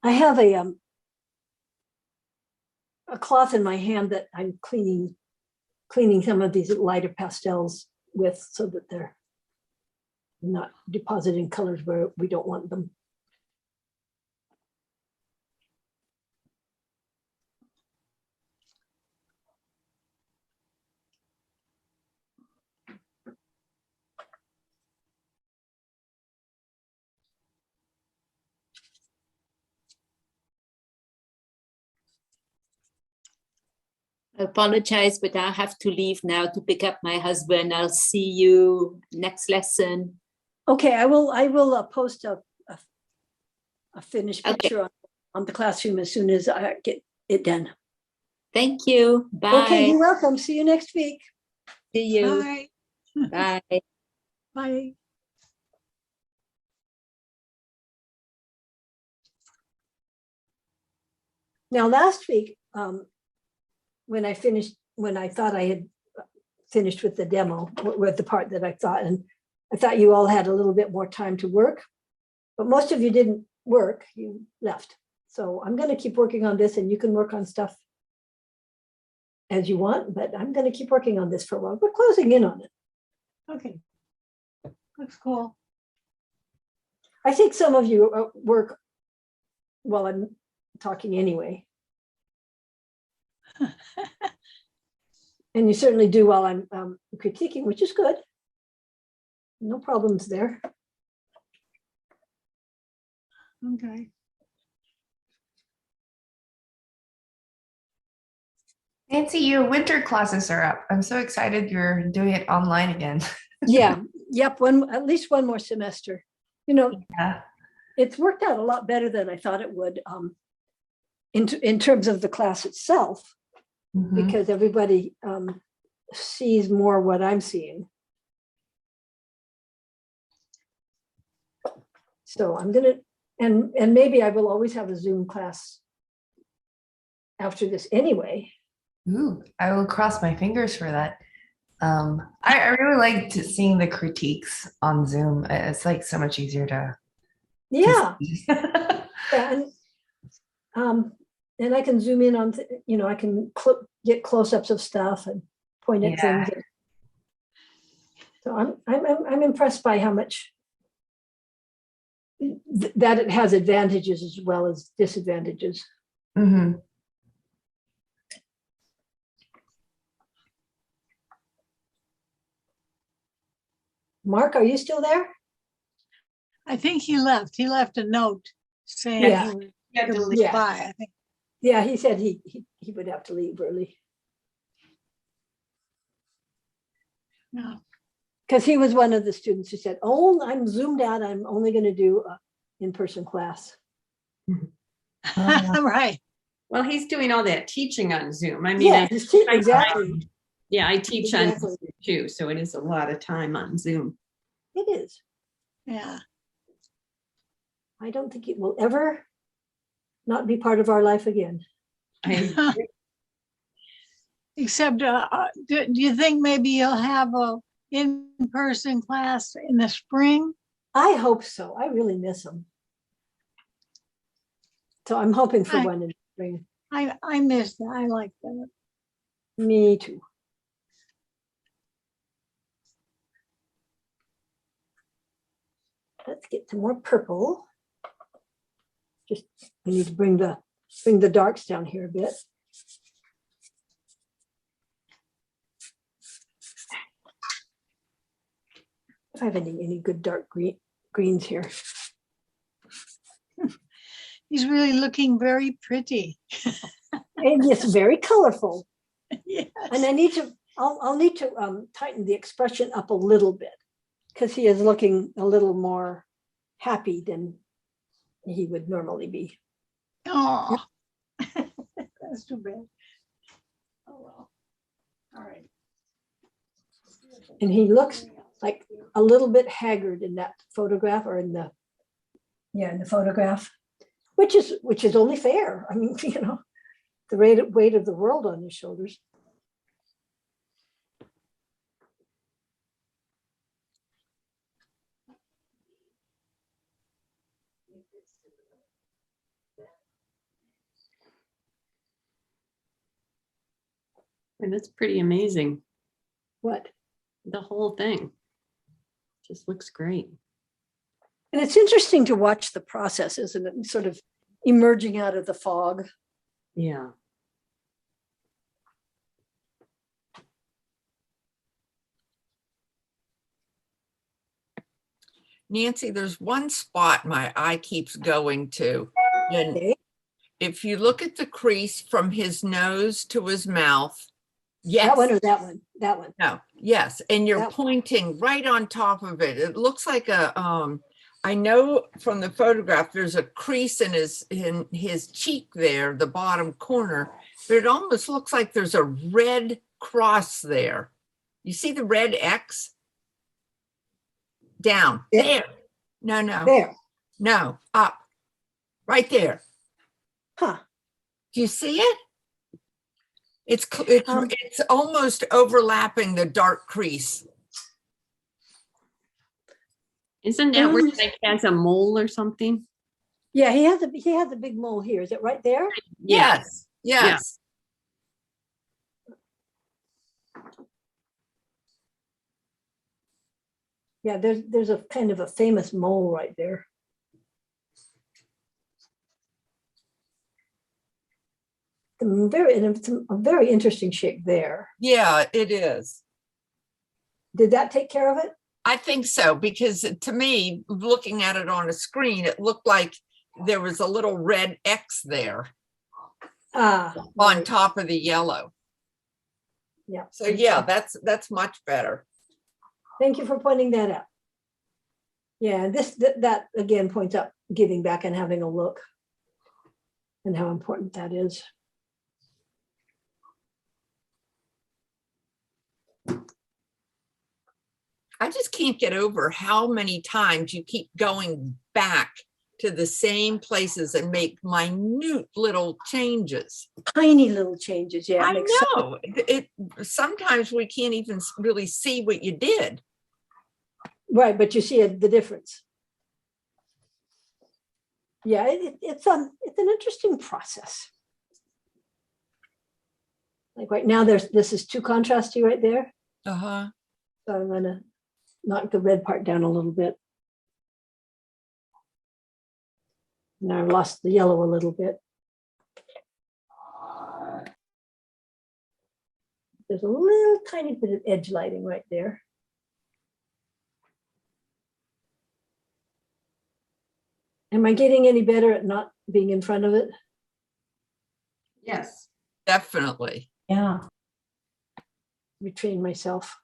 I have a cloth in my hand that I'm cleaning some of these lighter pastels with so that they're not depositing colors where we don't want them. I apologize, but I have to leave now to pick up my husband. I'll see you next lesson. Okay, I will post a finished Okay. picture on the classroom as soon as I get it done. Thank you. Bye. Okay, you're welcome. See you next week. See you. Bye. Bye. Bye. Now, last week, when I thought I had finished with the demo, with the part that I thought, and I thought you all had a little bit more time to work, but most of you didn't work, you left. So I'm going to keep working on this, and you can work on stuff as you want, but I'm going to keep working on this for a while. We're closing in on it. Okay. Looks cool. I think some of you work while I'm talking anyway. And you certainly do while I'm critiquing, which is good. No problems there. Okay. Nancy, your winter classes are up. I'm so excited you're doing it online again. Yeah, yep, at least one more semester. You know, Yeah. it's worked out a lot better than I thought it would in terms of the class itself, Mhm. because everybody sees more what I'm seeing. So I'm gonna, and maybe I will always have a Zoom class after this anyway. Ooh, I will cross my fingers for that. I really liked seeing the critiques on Zoom. It's like so much easier to Yeah, see. yeah, and I can zoom in on, I can get close-ups of stuff and point at Yeah. things. So I'm impressed by how much that it has advantages as well as disadvantages. Mm-hmm. Mark, are you still there? I think he left. He left a note saying Yeah. he was Yeah, gonna delete. be by. I think. Yeah, he said he would have to leave early No. because he was one of the students who said, "Oh, I'm zoomed out. I'm only going to do a in-person class." Right. Well, he's doing all that teaching on Zoom. I mean, Yeah, exactly. yeah, I teach on Exactly. Zoom too, so it is a lot of time on Zoom. It is. Yeah. I don't think it will ever not be part of our life again. I, Except, do you think maybe you'll have a in-person class in the spring? I hope so. I really miss them. So I'm hoping for Right. one in the spring. I miss that. I like that. Me too. Let's get some more purple. Just we need to bring the darks down here a bit. if I have any good dark greens here. He's really looking very pretty. And it's very colorful. Yes. And I'll need to tighten the expression up a little bit because he is looking a little more happy than he would normally be. Oh, that's too bad. Oh, well. All right. And he looks like a little bit haggard in that photograph or in the photograph, which is only fair. I mean, the weight of the world on his shoulders. And that's pretty amazing. What? The whole thing just looks great. And it's interesting to watch the process, isn't it? Sort of emerging out of the fog. Yeah. Nancy, there's one spot my eye keeps going to. And Okay. if you look at the crease from his nose to his mouth, That yes, one or that one? That one. no, yes, and you're That- pointing right on top of it. It looks like I know from the photograph, there's a crease in his cheek there, the bottom corner, but it almost looks like there's a red cross there. You see the red X? Down, Yeah. there. No, There. no, up, right there. Huh. Do you see it? It's almost overlapping the dark crease. Isn't that where he like has a mole or something? Yeah, he had the big mole here. Is it right there? Yeah. Yes. Yeah, there's a kind of a famous mole right there. It's a very interesting shape there. Yeah, it is. Did that take care of it? I think so, because to me, looking at it on a screen, it looked like there was a little red X there Ah, on right. top of the yellow. Yeah. So yeah, that's much better. Thank you for pointing that out. Yeah, that again points out giving back and having a look and how important that is. I just can't get over how many times you keep going back to the same places and make minute little changes. Tiny little changes, yeah. I it makes so- know it. Sometimes we can't even really see what you did. Right, but you see the difference. Yeah, it's an interesting process. Like right now, this is too contrasty right there. Uh-huh. So I'm gonna knock the red part down a little bit. And I've lost the yellow a little bit. There's a little tiny bit of edge lighting right there. Am I getting any better at not being in front of it? Yes. Definitely. Yeah. Retrain myself.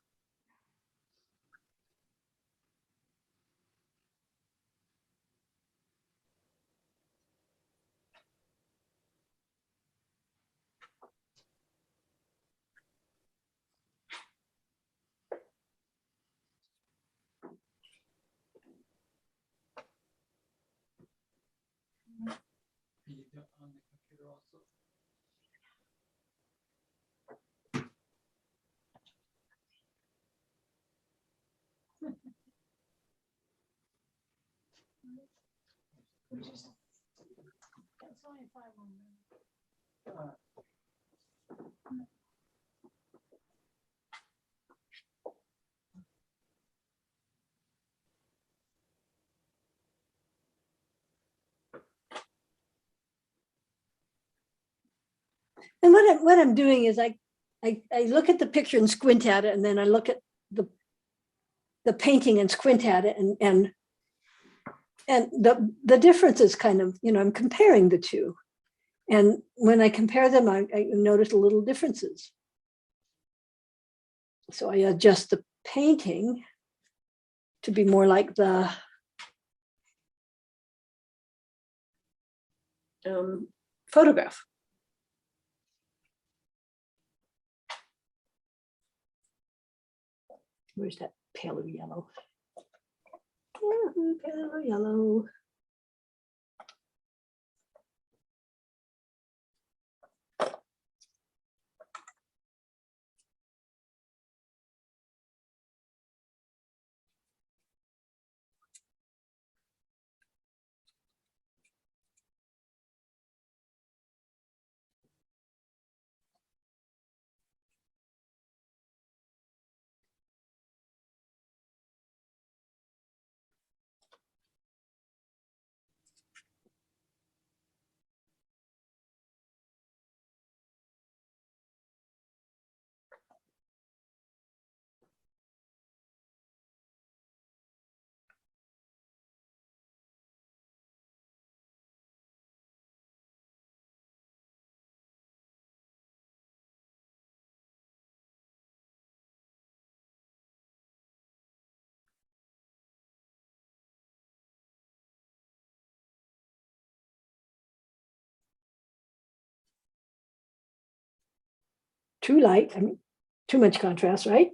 And what I'm doing is I look at the picture and squint at it, and then I look at the painting and squint at it, and the difference is kind of, I'm comparing the two. And when I compare them, I notice little differences. So I adjust the painting to be more like the photograph. Where's that paler yellow? Paler yellow. Too light, I mean, too much contrast, right?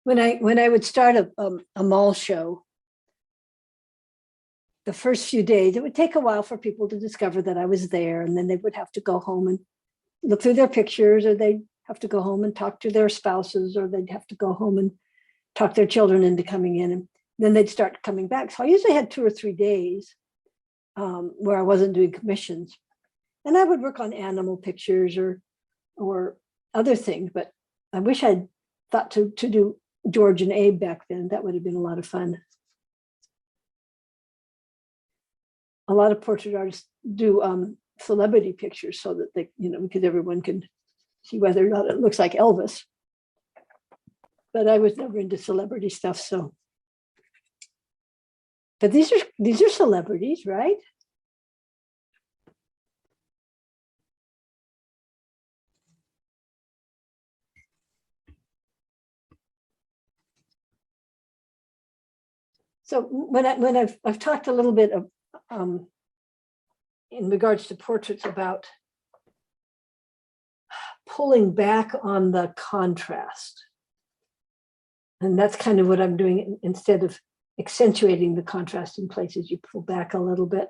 When I would start a mall show, the first few days, it would take a while for people to discover that I was there, and then they would have to go home and look through their pictures, or they'd have to go home and talk to their spouses, or they'd have to go home and talk their children into coming in, and then they'd start coming back. So I usually had 2 or 3 days where I wasn't doing commissions, and I would work on animal pictures or other things. But I wish I'd thought to do George and Abe back then. That would have been a lot of fun. A lot of portrait artists do celebrity pictures so that they, because everyone can see whether or not it looks like Elvis. But I was never into celebrity stuff, so. But these are celebrities, right? So when I've talked a little bit of in regards to portraits about pulling back on the contrast, and that's kind of what I'm doing. Instead of accentuating the contrast in places, you pull back a little bit.